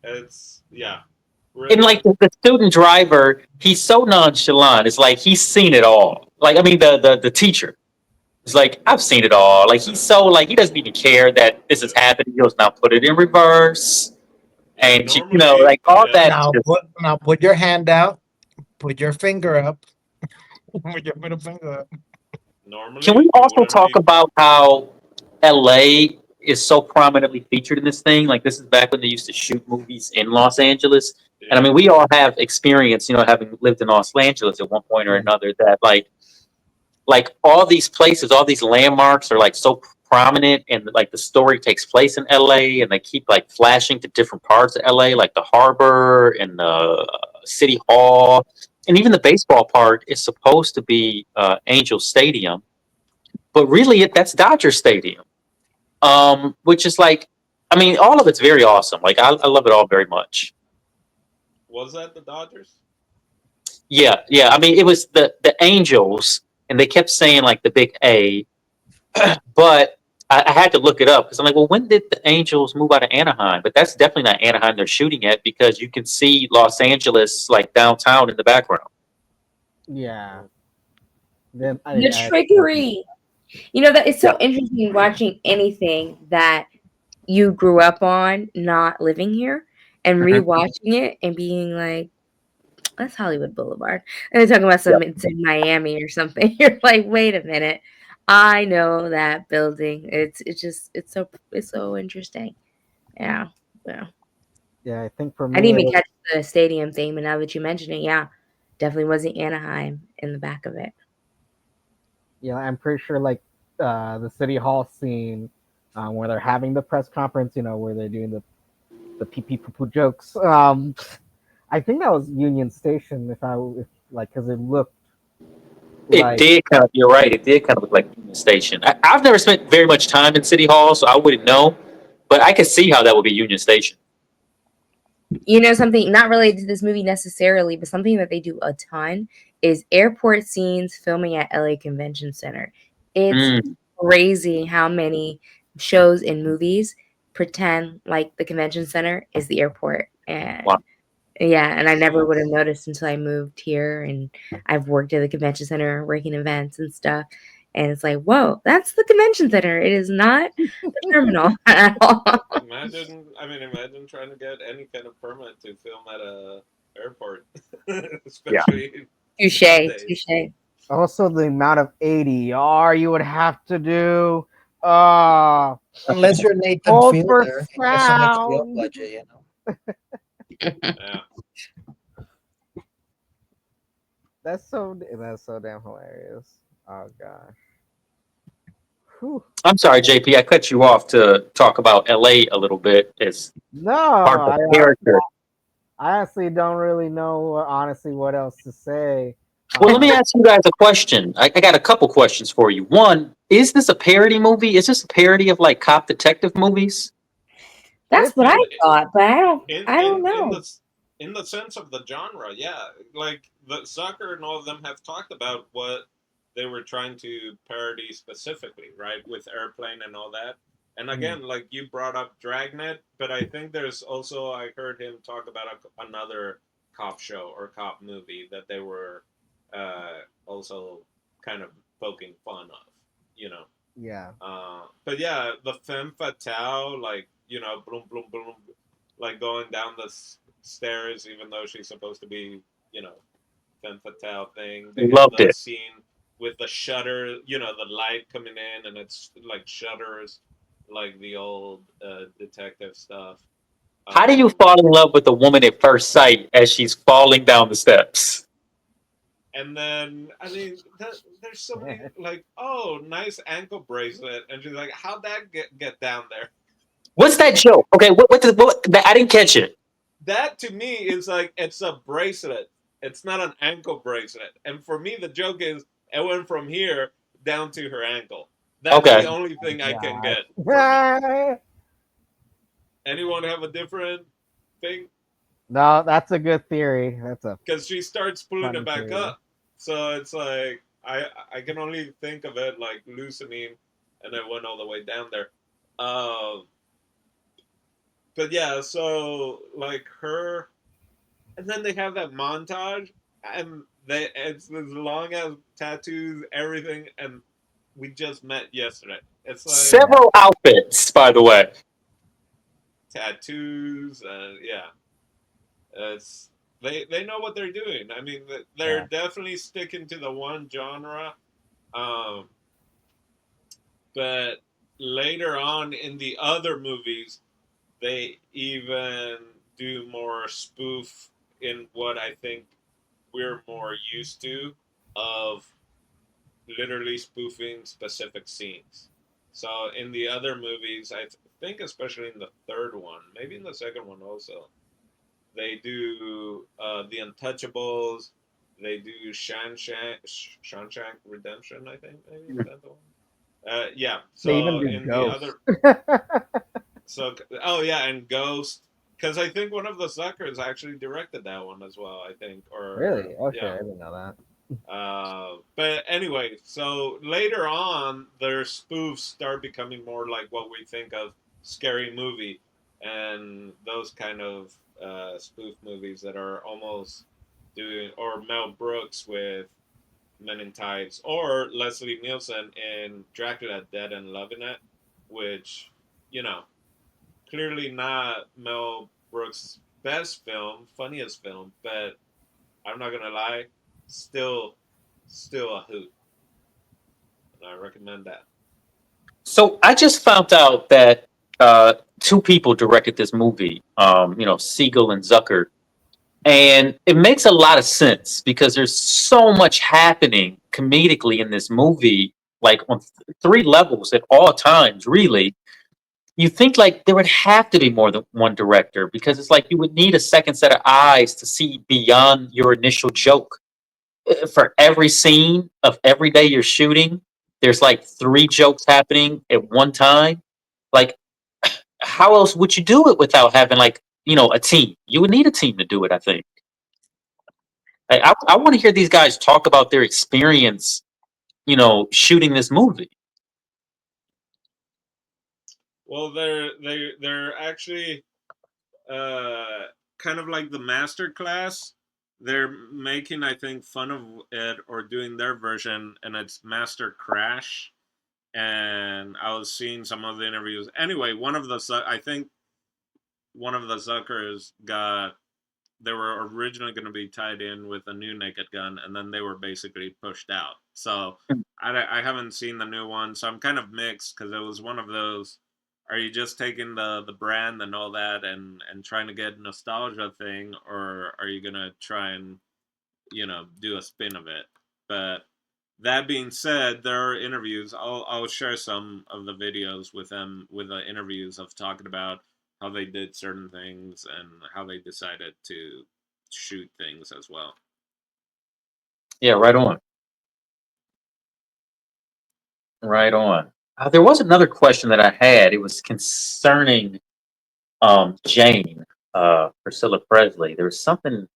S2: It's yeah.
S4: And like the student driver, he's so nonchalant. It's like he's seen it all. Like I mean, the teacher. It's like I've seen it all. Like he's so like he doesn't even care that this is happening. He goes now put it in reverse, and
S2: normally,
S4: like all
S2: yeah,
S4: that.
S5: Now put your hand out. Put your finger up. Put your middle finger up.
S2: normally
S4: Can we
S2: it
S4: also
S2: wouldn't
S4: talk
S2: be.
S4: about how L.A. is so prominently featured in this thing? Like this is back when they used to shoot movies in Los Angeles, and I
S2: Yeah.
S4: mean we all have experience, having lived in Los Angeles at one point or another. That like all these places, all these landmarks are like so prominent, and like the story takes place in LA, and they keep like flashing to different parts of LA, like the harbor and the city hall, and even the baseball park is supposed to be Angel Stadium, but really that's Dodger Stadium, which is like, I mean, all of it's very awesome. Like I love it all very much.
S2: Was that the Dodgers?
S4: Yeah. I mean, it was the Angels, and they kept saying like the big A, but I had to look it up because I'm like, well, when did the Angels move out of Anaheim? But that's definitely not Anaheim they're shooting at because you can see Los Angeles like downtown in the background.
S1: Yeah. Then
S3: The trickery. That it's so interesting watching anything that you grew up on, not living here, and rewatching it and being like, that's Hollywood Boulevard. And they're talking about it's in Miami or something. You're like, wait a minute. I know that building. It's so interesting. Yeah. Yeah.
S1: Yeah, I think for
S3: I
S1: me
S3: didn't
S1: it
S3: even
S1: was,
S3: catch the stadium thing, but now that you mention it, yeah. Definitely wasn't Anaheim in the back of it.
S1: I'm pretty sure like the city hall scene where they're having the press conference, where they're doing the pee pee poo poo jokes. I think that was Union Station, if like, because it looked
S4: It
S1: like,
S4: did kind of. You're right. It did kind of look like Union Station. I've never spent very much time in City Hall, so I wouldn't know. But I could see how that would be Union Station.
S3: Something not related to this movie necessarily, but something that they do a ton is airport scenes filming at LA Convention Center. It's crazy how many shows and movies pretend like the convention center is the airport. And
S4: Wow.
S3: yeah, and I never would have noticed until I moved here and I've worked at the convention center, working events and stuff. And it's like, whoa, that's the convention center. It is not the terminal at all.
S2: Imagine trying to get any kind of permit to film at a airport,
S4: Yeah.
S2: especially
S3: Touche,
S2: nowadays.
S3: touche.
S1: Also, the amount of ADR you would have to do. Uh,
S5: Unless you're Nathan
S1: hold for
S5: Fielder and he has some HBO
S1: sound.
S5: budget, you know.
S2: Yeah.
S1: That's so damn hilarious. Oh gosh. Whew.
S4: I'm sorry, JP. I cut you off to talk about LA a little bit as
S1: No,
S4: part of the character.
S1: I honestly don't really know honestly what else to say.
S4: Well, let me ask you guys a question. I got a couple questions for you. One, is this a parody movie? Is this a parody of like cop detective movies?
S3: That's what I
S2: In
S3: thought, but
S2: in
S3: I don't
S2: in in
S3: know.
S2: the in the sense of the genre, yeah. Like the Zucker and all of them have talked about what they were trying to parody specifically, right? With Airplane and all that. And again, like you brought up Dragnet, but I think there's also I heard him talk about another cop show or cop movie that they were also kind of poking fun of, you know.
S1: Yeah.
S2: But yeah, the femme fatale, like bloom, bloom, bloom, like going down the stairs, even though she's supposed to be, femme fatale thing. They have
S4: Loved
S2: the
S4: it.
S2: scene with the shutter, the light coming in, and it's like shutters, like the old detective stuff.
S4: How do you fall in love with a woman at first sight as she's falling down the steps?
S2: And then, there's so many like, oh, nice ankle bracelet, and she's like, how'd that get down there?
S4: What's that joke? Okay, I didn't catch it.
S2: That to me is like it's a bracelet. It's not an ankle bracelet. And for me, the joke is it went from here down to her ankle. That's
S4: Okay.
S2: the only thing I can get from it.
S1: Gosh.
S2: Anyone have a different thing?
S1: No, that's a good theory. That's a
S2: Because she starts pulling it
S1: funny
S2: back
S1: theory.
S2: up, so it's like I can only think of it like loosening, and it went all the way down there. Uh, but yeah, so like her, and then they have that montage, and it's as long as tattoos, everything, and we just met yesterday. It's like
S1: Yeah.
S4: Several outfits, by the way.
S2: tattoos, and yeah, it's they know what they're doing. I mean, they're
S1: Yeah.
S2: definitely sticking to the one genre, um, but later on in the other movies, they even do more spoof in what I think we're more used to of literally spoofing specific scenes. So in the other movies, I think especially in the third one, maybe in the second one also, they do the Untouchables. They do Shawshank Redemption. I think maybe is that the one. Yeah.
S1: They even
S2: So
S1: do
S2: in the
S1: ghosts.
S2: other, oh yeah, and Ghost. Because I think one of the Zuckers actually directed that one as well. I think, or
S1: Really? Okay,
S2: yeah.
S1: I didn't know that.
S2: But anyway, so later on, their spoofs start becoming more like what we think of scary movie, and those kind of spoof movies that are almost doing, or Mel Brooks with Men in Tights, or Leslie Nielsen in Dracula Dead and Loving It, which you know clearly not Mel Brooks' best film, funniest film, but I'm not gonna lie, still, still a hoot, and I recommend that.
S4: So I just found out that two people directed this movie. Siegel and Zucker, and it makes a lot of sense because there's so much happening comedically in this movie, like on three levels at all times. Really, you think like there would have to be more than one director because it's like you would need a second set of eyes to see beyond your initial joke. For every scene of every day you're shooting, there's like three jokes happening at one time. Like, how else would you do it without having like a team? You would need a team to do it. I think. I want to hear these guys talk about their experience, shooting this movie.
S2: Well, they're actually kind of like the master class they're making, I think, fun of it or doing their version, and it's Master Crash. And I was seeing some of the interviews. Anyway, I think one of the Zuckers got, they were originally going to be tied in with a new Naked Gun, and then they were basically pushed out. So I haven't seen the new one, so I'm kind of mixed because it was one of those. Are you just taking the brand and all that and trying to get nostalgia thing, or are you gonna try and do a spin of it? But that being said, there are interviews. I'll share some of the videos with them with the interviews of talking about how they did certain things and how they decided to shoot things as well.
S4: Yeah, right on. Right on. There was another question that I had. It was concerning Jane, Priscilla Presley. There was something,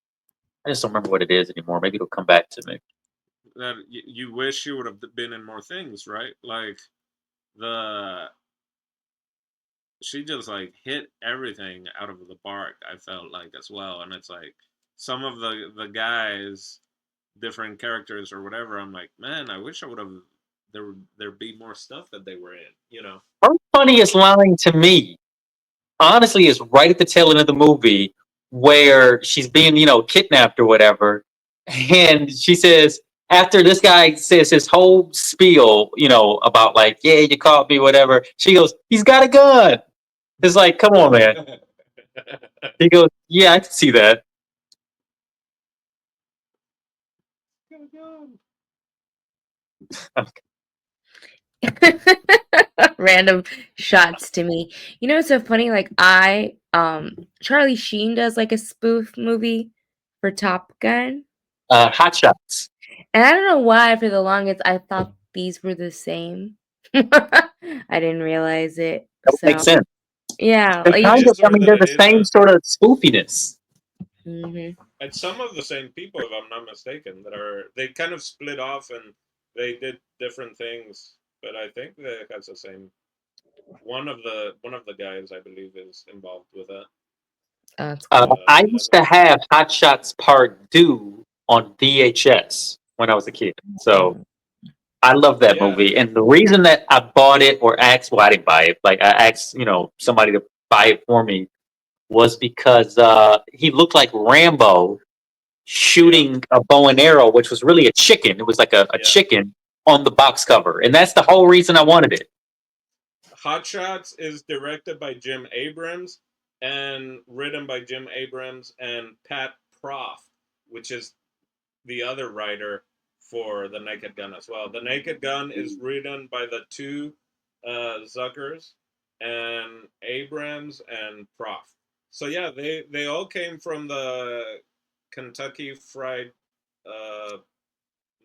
S4: I just don't remember what it is anymore. Maybe it'll come back to me.
S2: That you wish you would have been in more things, right? Like the she just like hit everything out of the park. I felt like as well, and it's like some of the guys, different characters or whatever. I'm like, man, I wish I would have. There'd be more stuff that they were in.
S4: Her funniest line to me, honestly, is right at the tail end of the movie where she's being, kidnapped or whatever. And she says, after this guy says his whole spiel, about like, yeah, you caught me, whatever, she goes, he's got a gun. It's like, come on, man. He goes, yeah, I can see that.
S3: Random shots to me. You know, it's so funny. Like Charlie Sheen does like a spoof movie for Top Gun,
S4: Hot Shots.
S3: and I don't know why. For the longest, I thought these were the same. I didn't realize it.
S4: That would make
S3: So
S4: sense.
S3: yeah,
S4: They're
S3: like,
S4: kind of, I mean, they're the same sort of spoofiness.
S2: And some of the same people, if I'm not mistaken, they kind of split off and they did different things. But I think that has the same. One of the guys, I believe, is involved with that.
S3: that's cool.
S4: I used to have Hot Shots Part 2 on VHS when I was a kid. So I love that
S2: Yeah.
S4: movie. And the reason that I bought it or asked, well, I didn't buy it, like I asked, somebody to buy it for me was because he looked like Rambo shooting a bow and arrow, which was really a chicken. It was like a chicken on the box cover. And that's the whole reason I wanted it.
S2: Hot Shots is directed by Jim Abrams and written by Jim Abrams and Pat Proft, which is the other writer for The Naked Gun as well. The Naked Gun is written by the two Zuckers and Abrams and Proft. So yeah, they all came from the Kentucky Fried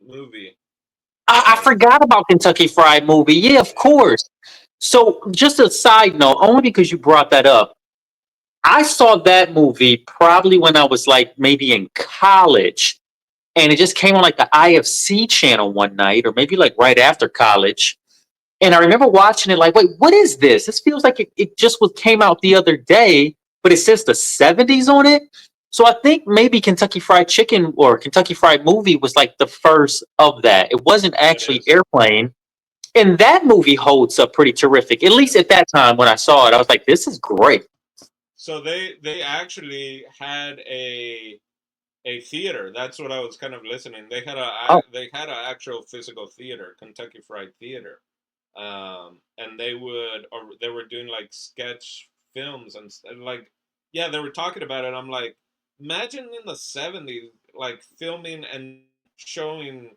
S2: movie.
S4: I forgot about Kentucky Fried Movie. Yeah, of course. So just a side note, only because you brought that up. I saw that movie probably when I was like maybe in college, and it just came on like the IFC channel one night, or maybe like right after college. And I remember watching it like, wait, what is this? This feels like it just came out the other day, but it says the 70s on it. So I think maybe Kentucky Fried Chicken or Kentucky Fried Movie was like the first of that. It wasn't actually Airplane. And that movie holds up pretty terrific. At least at that time when I saw it, I was like, this is great.
S2: So they actually had a theater. That's what I was kind of listening. They had an actual physical theater, Kentucky Fried Theater, and they were doing like sketch films and like they were talking about it. I'm like, imagine in the '70s, like filming and showing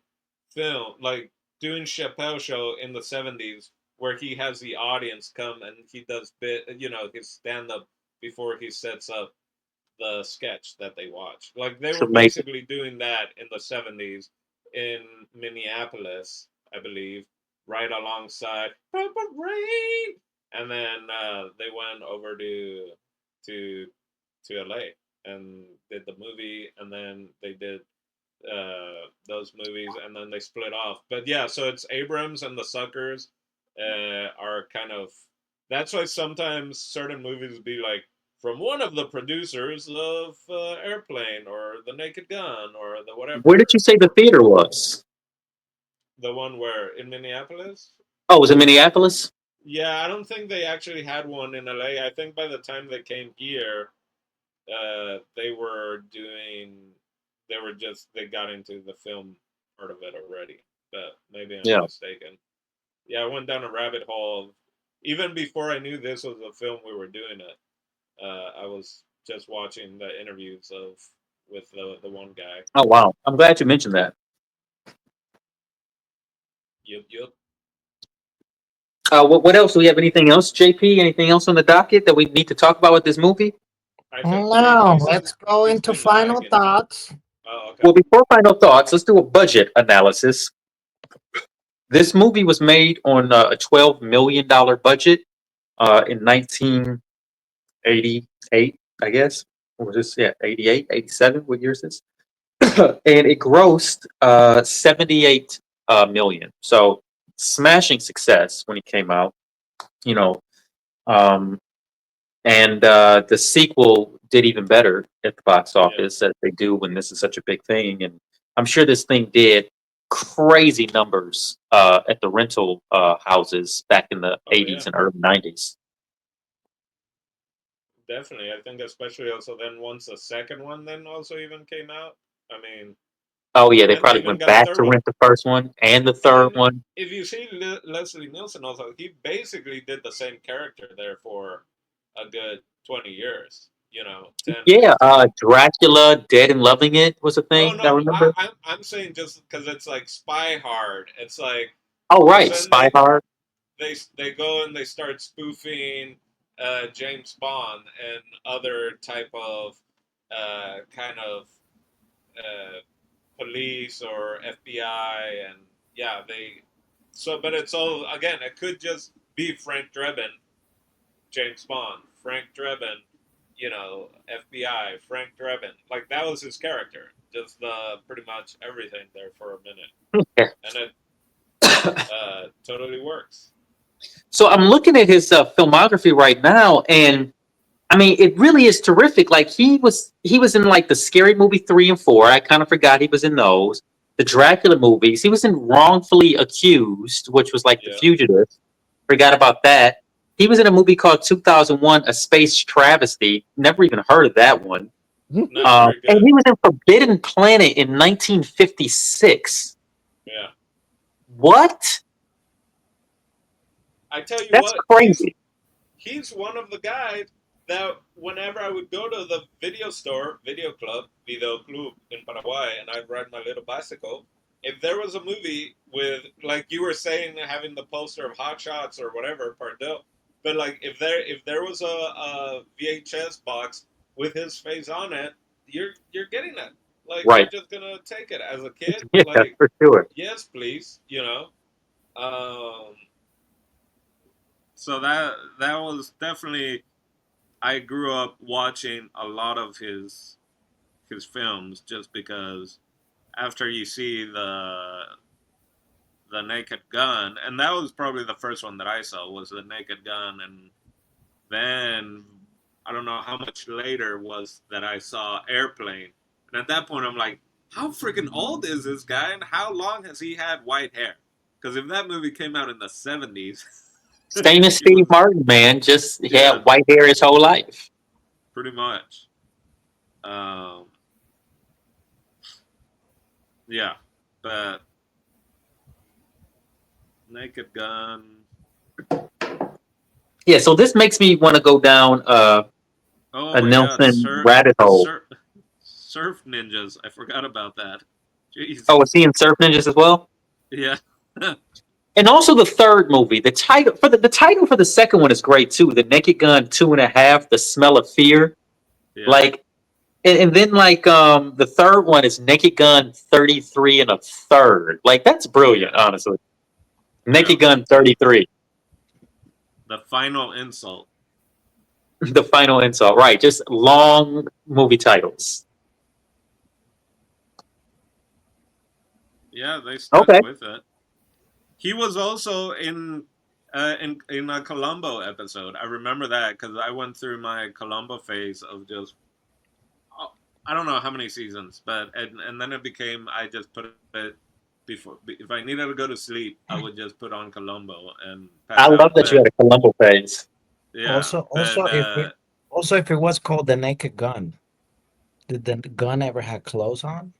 S2: film, like doing Chappelle show in the '70s, where he has the audience come and he does his stand up before he sets up the sketch that they watched. Like they
S4: It's
S2: were
S4: amazing.
S2: basically doing that in the '70s in Minneapolis, I believe, right alongside Purple Rain, and then they went over to LA and did the movie, and then they did those movies, and then they split off. But yeah, so it's Abrams and the Suckers are kind of. That's why sometimes certain movies be like from one of the producers of Airplane or The Naked Gun or the
S4: Where did
S2: whatever.
S4: you say the theater was?
S2: The one where in Minneapolis?
S4: Oh, was it Minneapolis?
S2: Yeah, I don't think they actually had one in LA. I think by the time they came here, they were doing, they got into the film part of it already. But maybe I'm
S4: Yeah.
S2: mistaken. Yeah, I went down a rabbit hole. Even before I knew this was a film we were doing it, I was just watching the interviews of with the one guy.
S4: Oh wow, I'm glad you mentioned that.
S2: Yup, yup.
S4: What else? Do we have anything else, JP? Anything else on the docket that we need to talk about with this movie?
S2: I think
S5: Now,
S2: JP's
S5: let's go
S2: he's
S5: into
S2: been
S5: final
S2: lagging.
S5: thoughts.
S2: Oh, okay.
S4: Well, before final thoughts, let's do a budget analysis. This movie was made on a $12 million budget in 1988, I guess. Or was this, yeah, 88, 87? What year is this? And it grossed 78 million. So smashing success when it came out, you know. Um, and the sequel did even better at the box
S2: Yeah.
S4: office, as they do when this is such a big thing. And I'm sure this thing did crazy numbers at the rental houses back in the
S2: Oh yeah.
S4: 80s and early 90s.
S2: Definitely. I think especially also then once the second one then also even came out. I mean,
S4: Oh yeah, they
S2: and they
S4: probably
S2: even
S4: went
S2: got a
S4: back
S2: third
S4: to
S2: one.
S4: rent the first one and the third
S2: And
S4: one.
S2: if you see Leslie Nielsen also, he basically did the same character there for a good 20 years. 10,
S4: Yeah,
S2: 15.
S4: Dracula, Dead and Loving It was a
S2: Oh
S4: thing. I
S2: no,
S4: remember.
S2: I'm saying just because it's like Spy Hard. It's like
S4: Oh
S2: because
S4: right,
S2: then
S4: Spy Hard.
S2: they go and they start spoofing James Bond and other type of kind of uh, police or FBI, and yeah, they. So, but it's all again. It could just be Frank Drebin, James Bond, Frank Drebin, FBI, Frank Drebin. Like that was his character. Just pretty much everything there for a minute,
S4: Yeah.
S2: and it totally works.
S4: So I'm looking at his filmography right now, and I mean, it really is terrific. Like he was in like the Scary Movie 3 and 4. I kind of forgot he was in those. The Dracula movies. He was in Wrongfully Accused, which was like The
S2: Yeah,
S4: Fugitive. Forgot about that. He was in a movie called 2001: A Space Travesty. Never even heard of that one.
S2: not very
S4: And
S2: good.
S4: he was in Forbidden Planet in 1956.
S2: Yeah,
S4: What?
S2: I tell you
S4: That's
S2: what, he's
S4: crazy.
S2: he's one of the guys that whenever I would go to the video store, video club in Paraguay, and I'd ride my little bicycle, if there was a movie with, like you were saying, having the poster of Hot Shots or whatever, Pardo, but like if there was a VHS box with his face on it, you're getting it. Like you're
S4: Right.
S2: just gonna take it as a kid.
S4: Yeah,
S2: Like
S4: for sure.
S2: yes, please. So that was definitely, I grew up watching a lot of his films just because after you see the Naked Gun, and that was probably the first one that I saw was the Naked Gun, and then I don't know how much later was that I saw Airplane, and at that point I'm like, how freaking old is this guy, and how long has he had white hair? Because if that movie came out in the '70s,
S4: Same as
S2: he
S4: Steve
S2: was,
S4: Martin, man. Just he
S2: yeah,
S4: had white hair his whole life.
S2: pretty much. Um, yeah, but Naked Gun.
S4: Yeah, so this makes me want to go down a
S2: Oh yeah,
S4: Nelson rabbit hole.
S2: Surf Ninjas. I forgot about that.
S4: Oh, was
S2: Jesus.
S4: he in Surf Ninjas as well?
S2: Yeah.
S4: And also the third movie. The title for the second one is great too. The Naked Gun 2.5, The Smell of Fear.
S2: Yeah.
S4: Like and then like the third one is Naked Gun 33 and a third. Like that's brilliant,
S2: Yeah.
S4: honestly.
S2: Yeah.
S4: Naked Gun 33.
S2: The final insult.
S4: The final insult. Right. Just long movie titles.
S2: Yeah, they stuck
S4: Okay.
S2: with it. He was also in In a Columbo episode, I remember that because I went through my Columbo phase of just I don't know how many seasons, but and then it became I just put it before if I needed to go to sleep, I would just put on Columbo and
S4: I
S2: pass
S4: love
S2: out.
S4: that you
S2: But
S4: had a Columbo phase.
S2: yeah,
S5: Also,
S2: but
S5: if it was called the Naked Gun, did the gun ever have clothes on?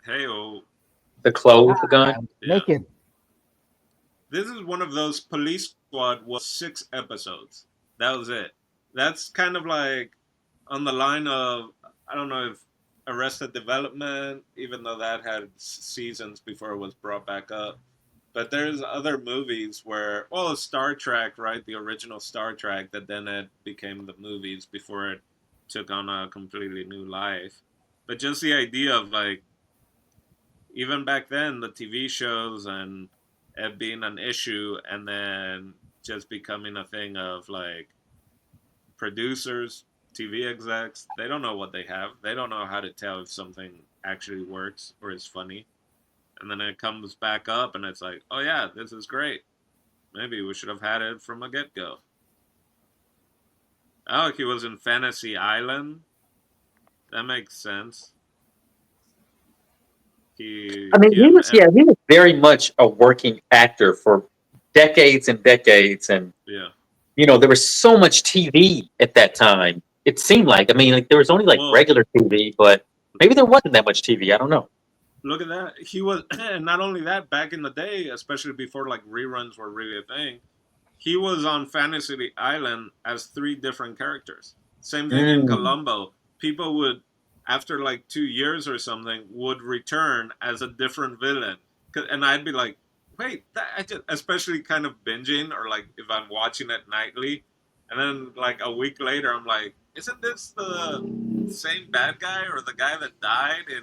S2: hey, oh
S4: The clothes gun.
S2: yeah,
S1: Naked.
S2: this is one of those Police Squad was 6 episodes. That was it. That's kind of like on the line of I don't know if Arrested Development, even though that had seasons before it was brought back up. But there's other movies where, well, Star Trek, right? The original Star Trek that then it became the movies before it took on a completely new life. But just the idea of like, even back then, the TV shows and it being an issue and then just becoming a thing of like producers, TV execs, they don't know what they have. They don't know how to tell if something actually works or is funny. And then it comes back up and it's like, oh yeah, this is great. Maybe we should have had it from a get go. Oh, he was in Fantasy Island. That makes sense. He,
S4: I mean,
S2: yeah,
S4: he was very much a working actor for decades and decades, and
S2: yeah.
S4: there was so much TV at that time. It seemed like, I mean, like there was only like
S2: Well,
S4: regular TV, but maybe there wasn't that much TV. I don't know.
S2: look at that. He was, and not only that, back in the day, especially before like reruns were really a thing, he was on Fantasy Island as 3 different characters. Same thing in
S4: Mm.
S2: Columbo. People would, after like 2 years or something, would return as a different villain, and I'd be like, wait, that I just, especially kind of binging or like if I'm watching it nightly, and then like a week later, I'm like, isn't this the same bad guy or the guy that died in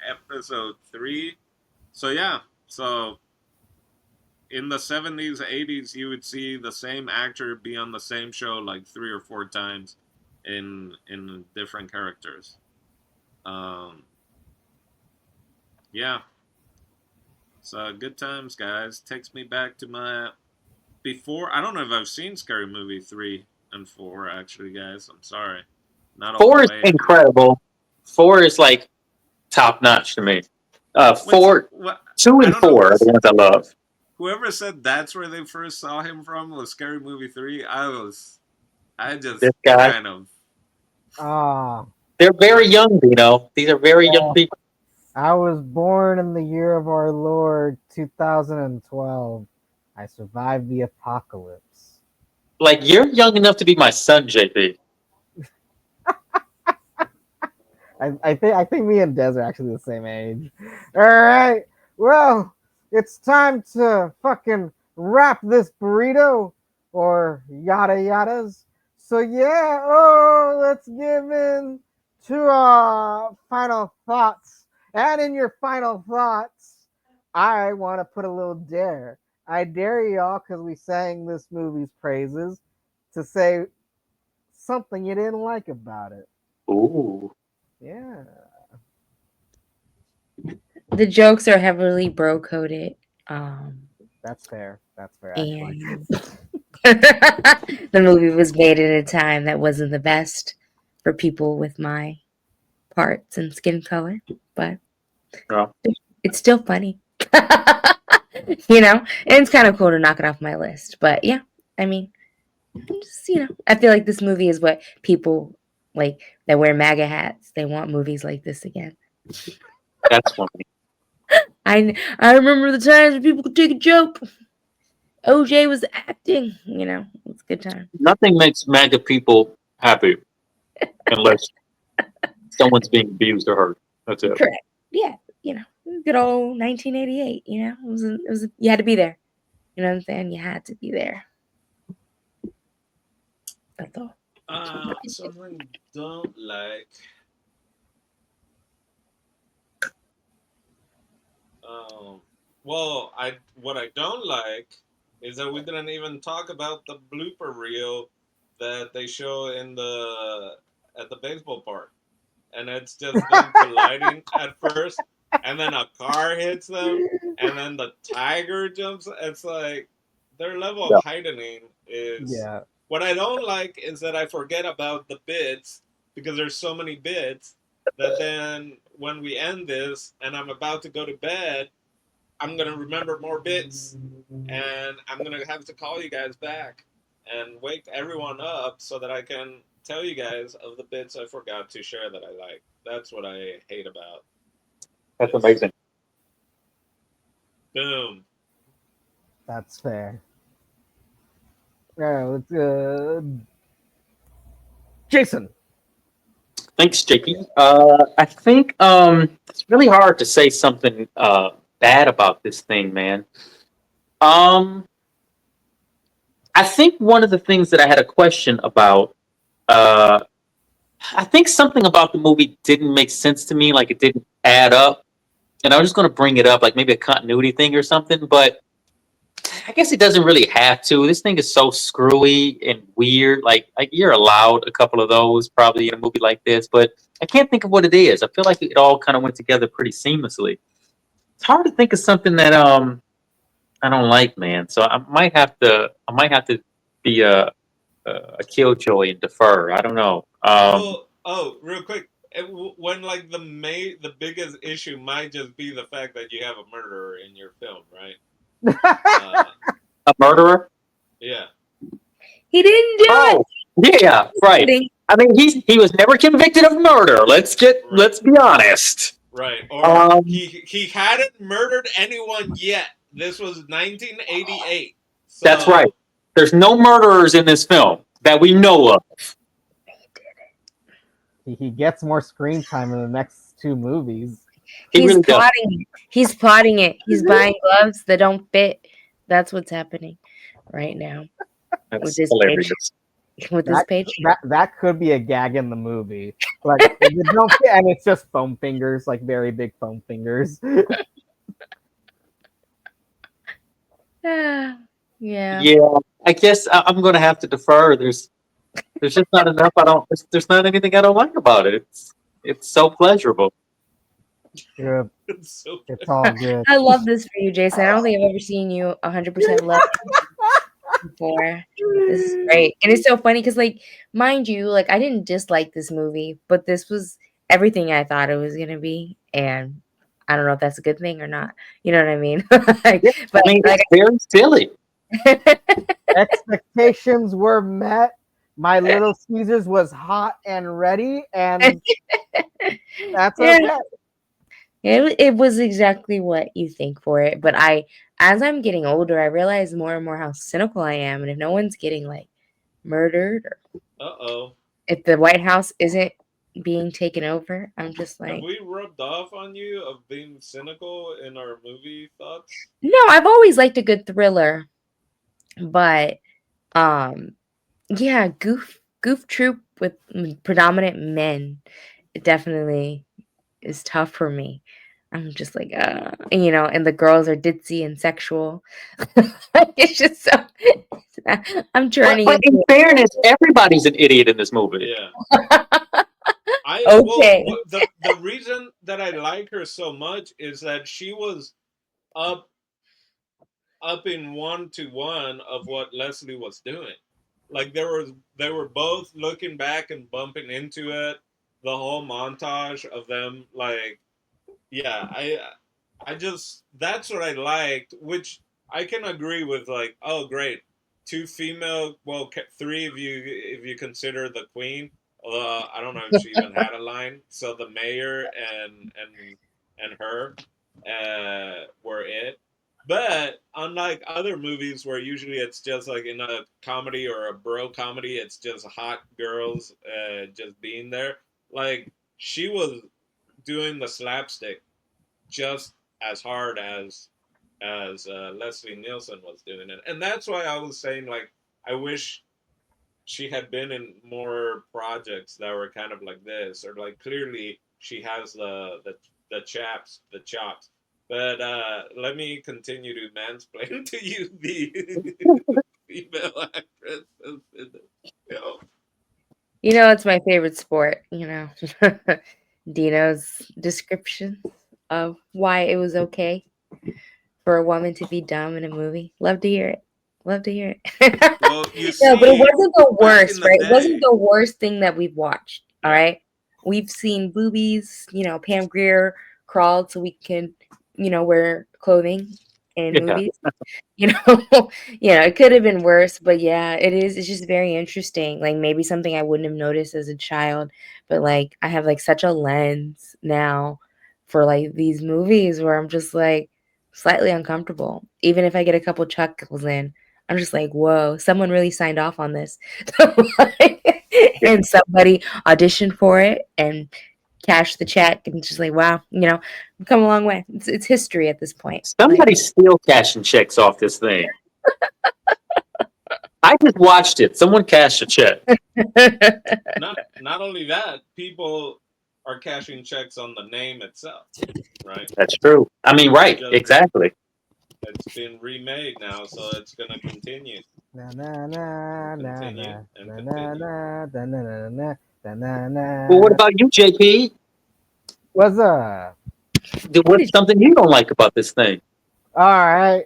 S2: episode 3? So yeah, so in the 70s, 80s, you would see the same actor be on the same show like 3 or 4 times in different characters. Um, yeah, so good times, guys. Takes me back to my before. I don't know if I've seen Scary Movie 3 and 4 actually, guys. I'm sorry, not all the
S4: 4 is
S2: way.
S4: incredible. 4 is like top notch to me.
S2: Which
S4: 2
S2: I
S4: and
S2: don't know
S4: 4 are the ones I love.
S2: whoever said that's where they first saw him from was Scary Movie 3. I
S4: This
S2: just
S4: guy,
S2: kind of
S1: Ah,
S4: they're very
S2: like
S4: young, These are very young
S1: yeah.
S4: people.
S1: I was born in the year of our Lord 2012. I survived the apocalypse.
S4: Like you're young enough to be my son, JP.
S1: I think me and Des are actually the same age. All right. Well, it's time to fucking wrap this burrito or yada yadas. So yeah, let's give in to our final thoughts. And in your final thoughts, I want to put a little dare. I dare y'all because we sang this movie's praises to say something you didn't like about it.
S4: Ooh.
S1: Yeah.
S3: The jokes are heavily bro coded.
S1: That's fair. That's fair, actually.
S3: And the movie was made at a time that wasn't the best for people with my parts and skin color, but
S4: Yeah.
S3: it's still funny. And it's kind of cool to knock it off my list. But yeah, I mean, just, I feel like this movie is what people like that wear MAGA hats. They want movies like this again.
S4: That's funny.
S3: I remember the times when people could take a joke. OJ was acting, it was a good time.
S4: Nothing makes MAGA people happy unless someone's being abused or hurt. That's it.
S3: Correct. Yeah, good old 1988. It was you had to be there. You know what I'm saying? You had to be there. That's all.
S2: something don't like. Well, what I don't like is that we didn't even talk about the blooper reel that they show in the at the baseball park, and it's just them colliding at first, and then a car hits them, and then the tiger jumps. It's like their level of
S4: Yeah.
S2: heightening is.
S1: Yeah.
S2: What I don't like is that I forget about the bits because there's so many bits that then when we end this and I'm about to go to bed, I'm gonna remember more bits and I'm gonna have to call you guys back and wake everyone up so that I can tell you guys of the bits I forgot to share that I like. That's what I hate about
S4: That's
S2: this.
S4: amazing.
S2: Boom.
S1: That's fair. Yeah, let's, Jason.
S4: Thanks, JP. I think it's really hard to say something bad about this thing, man. Um, I think one of the things that I had a question about, uh, I think something about the movie didn't make sense to me, like it didn't add up. And I was just going to bring it up, like maybe a continuity thing or something, but I guess it doesn't really have to. This thing is so screwy and weird. Like you're allowed a couple of those probably in a movie like this, but I can't think of what it is. I feel like it all kind of went together pretty seamlessly. It's hard to think of something that I don't like, man. So I might have to be a killjoy and defer. I don't know.
S2: Well, oh, real quick. When like the biggest issue might just be the fact that you have a murderer in your film, right?
S4: A murderer?
S2: Yeah.
S3: He didn't do
S4: Oh, yeah, right.
S3: it.
S4: I mean, he was never convicted of murder. Let's be honest.
S2: Right. Or
S4: Um,
S2: he hadn't murdered anyone yet. This was 1988.
S4: that's
S2: So
S4: right. There's no murderers in this film that we know of.
S1: He gets more screen time in the next two movies.
S4: He
S3: He's
S4: really does.
S3: plotting it. He's plotting it. He's buying gloves that don't fit. That's what's happening right now with
S4: That's
S3: this
S4: hilarious.
S3: page. With this page.
S1: That could be a gag in the movie. Like if you don't, and it's just foam fingers, like very big foam fingers.
S3: Yeah.
S4: Yeah, I guess I'm going to have to defer. There's just not enough. There's not anything I don't like about it. It's so pleasurable.
S1: Yeah,
S2: it's so
S1: it's all good.
S3: I love this for you, Jason. I don't think I've ever seen you 100% love before. This is great. And it's so funny because, like, mind you, like, I didn't dislike this movie, but this was everything I thought it was going to be. And I don't know if that's a good thing or not. You know what I mean? Like,
S4: Yeah,
S3: but,
S4: I mean,
S3: like,
S4: it's very silly.
S1: Expectations were met. My Little Caesars was hot and ready, and that's
S3: yeah.
S1: okay.
S3: It was exactly what you think for it. But as I'm getting older, I realize more and more how cynical I am. And if no one's getting like murdered, or
S2: Uh-oh.
S3: if the White House isn't being taken over, I'm just
S2: Have
S3: like,
S2: we rubbed off on you of being cynical in our movie thoughts?
S3: no, I've always liked a good thriller. But yeah, goof troop with predominant men, it definitely is tough for me. I'm just like, and the girls are ditzy and sexual. It's just so. I'm turning
S4: But in
S3: into.
S4: fairness, everybody's an idiot in this movie.
S2: Yeah.
S3: Okay.
S2: Well, the reason that I like her so much is that she was up in 1-to-1 of what Leslie was doing. Like they were both looking back and bumping into it. The whole montage of them, like, yeah, I just that's what I liked, which I can agree with. Like, oh, great, two female, well, three if you consider the queen. I don't know if she even had a line. So the mayor and her were it. But unlike other movies where usually it's just like in a comedy or a bro comedy, it's just hot girls just being there. Like she was doing the slapstick just as hard as Leslie Nielsen was doing it, and that's why I was saying like I wish she had been in more projects that were kind of like this, or like clearly she has the chops. But let me continue to mansplain to you the female actress in the film.
S3: It's my favorite sport. Dino's description of why it was okay for a woman to be dumb in a movie. Love to hear it. Love to hear it.
S2: Well, you
S3: No, but it
S2: see,
S3: wasn't the
S2: back in
S3: worst,
S2: the
S3: right? It wasn't
S2: day,
S3: the worst thing that we've watched. All
S2: yeah,
S3: right. We've seen boobies, Pam Grier crawled so we can, wear clothing in
S4: Yeah.
S3: movies. you know it could have been worse, but yeah, it's just very interesting, like maybe something I wouldn't have noticed as a child, but like I have like such a lens now for like these movies where I'm just like slightly uncomfortable, even if I get a couple chuckles in. I'm just like, whoa, someone really signed off on this. And somebody auditioned for it and cashed the check, and just like, wow, we've come a long way. It's history at this point, like.
S4: Somebody's still cashing checks off this thing. I just watched it. Someone cashed a check.
S2: not only that, people are cashing checks on the name itself, right?
S4: That's true. I mean,
S2: It's
S4: right.
S2: just
S4: Exactly.
S2: it's been remade now, so it's gonna continue
S1: Na na na
S2: and
S1: na
S2: continue
S1: na
S2: and
S1: na na
S2: continue.
S1: na na na na na na
S4: Well, what
S1: na.
S4: about you, JP?
S1: What's up?
S3: What
S4: What's
S3: did
S4: something you don't like about this thing?
S1: All right,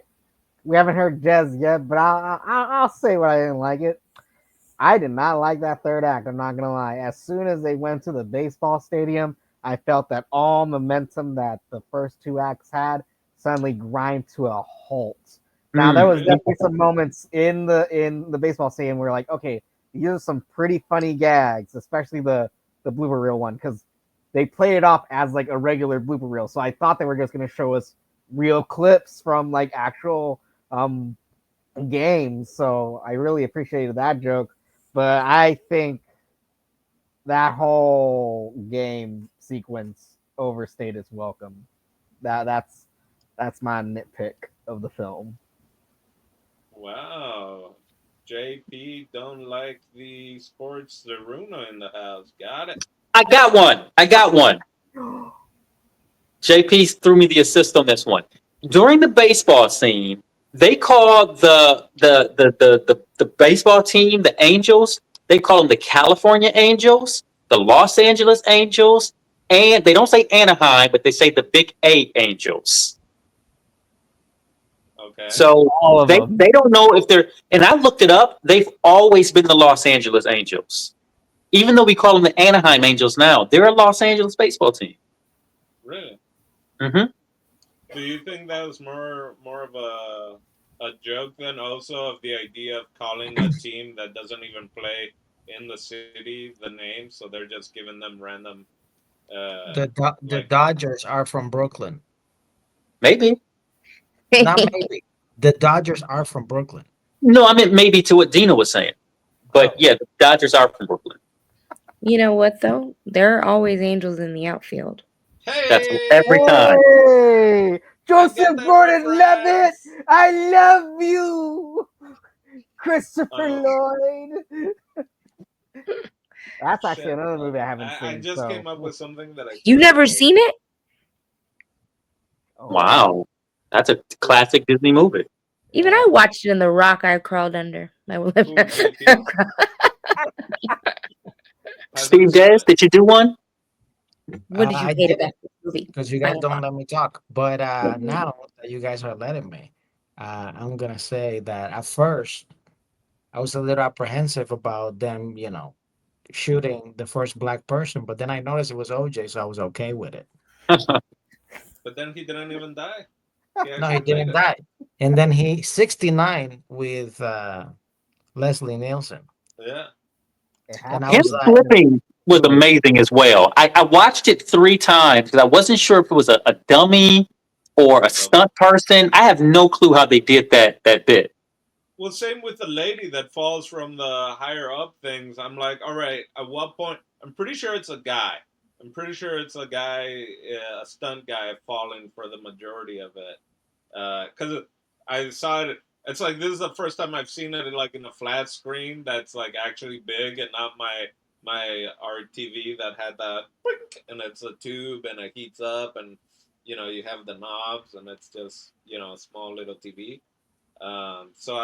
S1: we haven't heard Jez yet, but I'll say what I didn't like it. I did not like that third act. I'm not gonna lie. As soon as they went to the baseball stadium, I felt that all momentum that the first two acts had suddenly grind to a halt. Now there was
S2: Really?
S1: definitely some moments in the baseball stadium where like, okay, these are some pretty funny gags, especially the blooper reel one, because they played it off as like a regular blooper reel. So I thought they were just gonna show us real clips from like actual games. So I really appreciated that joke. But I think that whole game sequence overstayed its welcome. That's my nitpick of the film.
S2: Wow. JP don't like the sports Luna in the house. Got it.
S4: I got one. I got one. JP threw me the assist on this one. During the baseball scene, they called the baseball team the Angels. They call them the California Angels, the Los Angeles Angels, and they don't say Anaheim, but they say the Big A Angels.
S2: Okay.
S4: So
S1: All of
S4: they
S1: them.
S4: they don't know if they're. And I looked it up. They've always been the Los Angeles Angels, even though we call them the Anaheim Angels now. They're a Los Angeles baseball team.
S2: Really?
S4: Hmm.
S2: Do you think that was more of a joke then also of the idea of calling a team that doesn't even play in the city the name, so they're just giving them random
S5: The
S2: like
S5: Dodgers are from Brooklyn.
S4: Maybe.
S5: Not maybe. The Dodgers are from Brooklyn.
S4: No, I meant maybe to what Dina was saying. But
S5: Oh,
S4: yeah, the Dodgers are from Brooklyn.
S3: You know what though? There are always angels in the outfield.
S4: That's every time.
S2: hey,
S1: Hey,
S2: I get
S1: Joseph
S2: that
S1: Gordon-Levitt,
S2: reference.
S1: I love you, Christopher
S2: Oh
S1: Lloyd. That's actually
S2: shit.
S1: another movie I haven't
S2: I
S1: seen.
S2: just came
S1: So,
S2: up with something that I
S3: You
S2: couldn't
S3: never
S2: say.
S3: seen it?
S1: oh,
S4: Wow. That's a classic Disney movie.
S3: Even
S2: Uh,
S3: I watched it in the rock I crawled under. I will live.
S2: who JP hasn't
S4: Steve
S2: seen
S4: Des,
S2: it?
S4: did you do one?
S3: What did you
S5: I
S3: hate about
S5: didn't
S3: this movie?
S5: because you guys
S3: Final
S5: don't
S3: thought.
S5: let me talk. But now that you guys are letting me, I'm gonna say that at first I was a little apprehensive about them, shooting the first black person, but then I noticed it was OJ, so I was okay with it.
S2: But then he didn't even die. He
S5: No, he
S2: actually made
S5: didn't
S2: it.
S5: die. And then he 69 with Leslie Nielsen.
S2: Yeah.
S1: it
S5: And I
S1: happened
S4: Him
S5: was
S1: in
S5: like,
S4: flipping was
S1: Louis.
S4: amazing as well. I watched it 3 times because I wasn't sure if it was a dummy or a
S2: Double.
S4: stunt person. I have no clue how they did that bit.
S2: Well, same with the lady that falls from the higher up things. I'm like, all right, at what point? I'm pretty sure it's a guy. I'm pretty sure it's a guy, a stunt guy falling for the majority of it. Because I saw it. It's like this is the first time I've seen it like in a flat screen that's like actually big and not my RTV that had that and it's a tube and it heats up and you have the knobs and it's just a small little TV. So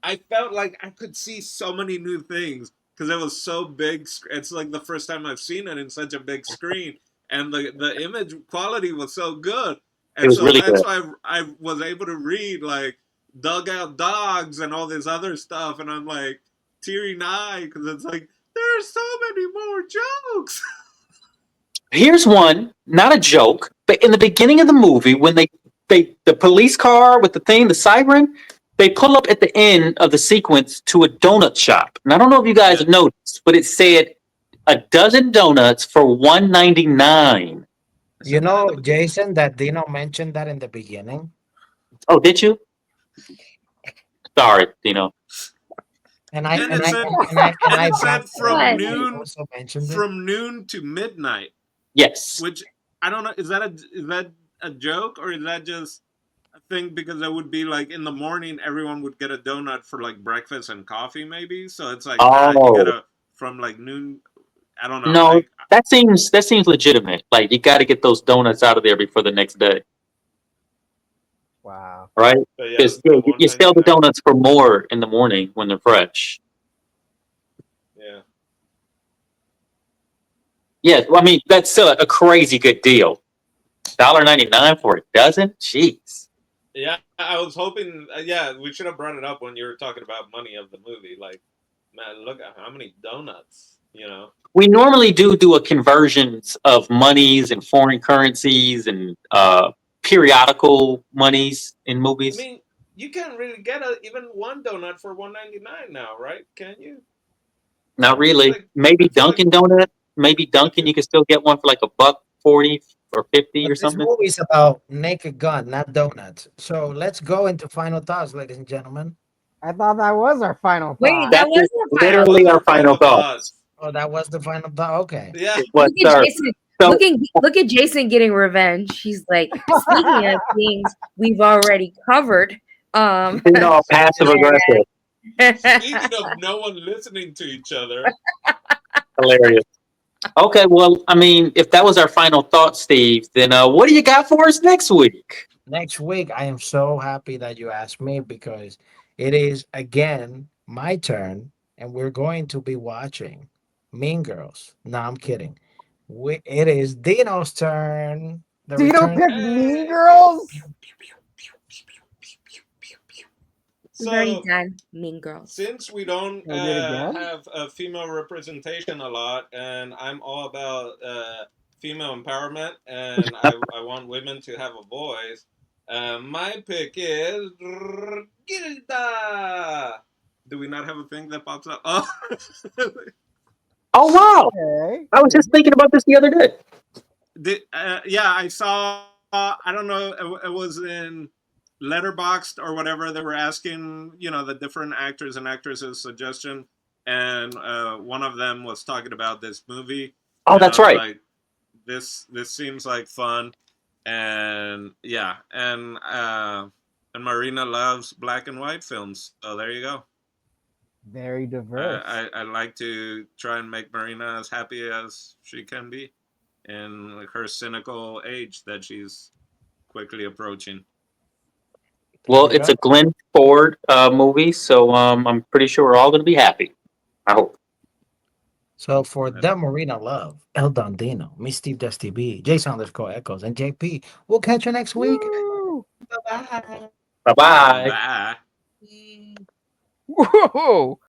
S2: I felt like I could see so many new things because it was so big. It's like the first time I've seen it in such a big screen, and the image quality was so good,
S4: It
S2: and
S4: was
S2: so
S4: really
S2: that's
S4: good.
S2: why I was able to read like dugout dogs and all this other stuff, and I'm like teary eyed because it's like there's so many more jokes.
S4: Here's one, not a joke, but in the beginning of the movie, when they the police car with the thing, the siren, they pull up at the end of the sequence to a donut shop. And I don't know if you guys
S2: Yeah.
S4: noticed, but it said a dozen donuts for $1.99.
S5: You know, Jason, that Dino mentioned that in the beginning,
S4: Oh, did you? Sorry,
S5: and I
S2: And
S5: and
S2: it
S5: I
S2: said,
S5: and
S2: and
S5: I
S2: it
S5: backed
S2: said
S5: it up.
S3: What?
S5: I
S2: from
S5: also mentioned it.
S2: noon to midnight,
S4: Yes.
S2: which I don't know. Is that a joke or is that just a thing? Because it would be like in the morning, everyone would get a donut for like breakfast and coffee, maybe. So it's like you get
S4: Oh,
S2: a from like noon. I don't know.
S4: no,
S2: Like
S4: that seems legitimate. Like you got to get those donuts out of there before the next day,
S1: Wow.
S4: right?
S2: but yeah,
S4: Because
S2: the
S4: you
S2: one
S4: sell
S2: ninety
S4: the
S2: nine.
S4: donuts for more in the morning when they're fresh.
S2: Yeah.
S4: Yeah, well, I mean that's still a crazy good deal. $1.99 for a dozen? Jeez.
S2: Yeah, I was hoping. Yeah, we should have brought it up when you were talking about money of the movie. Like, man, look at how many donuts.
S4: We normally do a conversions of monies and foreign currencies and periodical monies in
S2: I
S4: movies.
S2: mean, you can't really get even one donut for 1.99 now, right? Can you?
S4: Not
S2: I feel
S4: really.
S2: like
S4: Maybe
S2: I feel like
S4: Dunkin' Donut. Maybe
S2: I
S4: Dunkin'
S2: feel
S4: you can still get one for like $1.40 or 50
S5: But
S4: or
S5: this
S4: something.
S5: movie is about Naked Gun, not donuts. So let's go into final thoughts, ladies and gentlemen.
S1: I thought that was our final
S3: Wait,
S1: thought.
S3: that
S4: That is
S3: wasn't the
S2: that
S3: final
S2: was
S4: literally
S3: thought.
S4: our
S2: our
S4: final
S2: final
S4: thoughts.
S2: thoughts.
S5: Oh, that was the final thought. Okay.
S2: Yeah.
S4: It was,
S3: Look at
S4: sir.
S3: Jason.
S4: So
S3: Look at Jason getting revenge. He's like, speaking of things we've already covered.
S4: passive aggressive,
S2: Speaking of no one listening to each other,
S4: hilarious. Okay, well, I mean, if that was our final thought, Steve, then what do you got for us next week?
S5: Next week, I am so happy that you asked me because it is again my turn, and we're going to be watching Mean Girls. No, I'm kidding. It is Dino's turn. The
S1: Dino
S5: return.
S1: picked Mean
S2: hey.
S1: Girls?
S3: We've already
S2: So
S3: done Mean Girls.
S2: since we don't
S1: Can we do it again?
S2: have a female representation a lot, and I'm all about female empowerment, and I want women to have a voice. My pick is Gilda. Do we not have a thing that pops up? Oh,
S4: Oh, wow.
S1: Okay.
S4: I was just thinking about this the other day.
S2: yeah, I saw. I don't know. It was in Letterboxd or whatever. They were asking, the different actors and actresses suggestion, and one of them was talking about this movie,
S4: Oh,
S2: and I
S4: that's
S2: was
S4: right.
S2: like, this seems like fun, and yeah, and Marina loves black and white films, so there you go.
S1: Very diverse.
S2: I like to try and make Marina as happy as she can be in like her cynical age that she's quickly approaching.
S5: There
S4: Well,
S5: you
S4: it's
S5: go.
S4: a Glenn Ford movie, so I'm pretty sure we're all going to be happy. I hope.
S5: So for the Marina Love, El Don Dino, me Steve Dusty B, Jason underscore Echoes, and JP. We'll catch you next week.
S1: Woo!
S5: Bye bye.
S4: Bye bye.
S2: Bye.
S1: Whoa!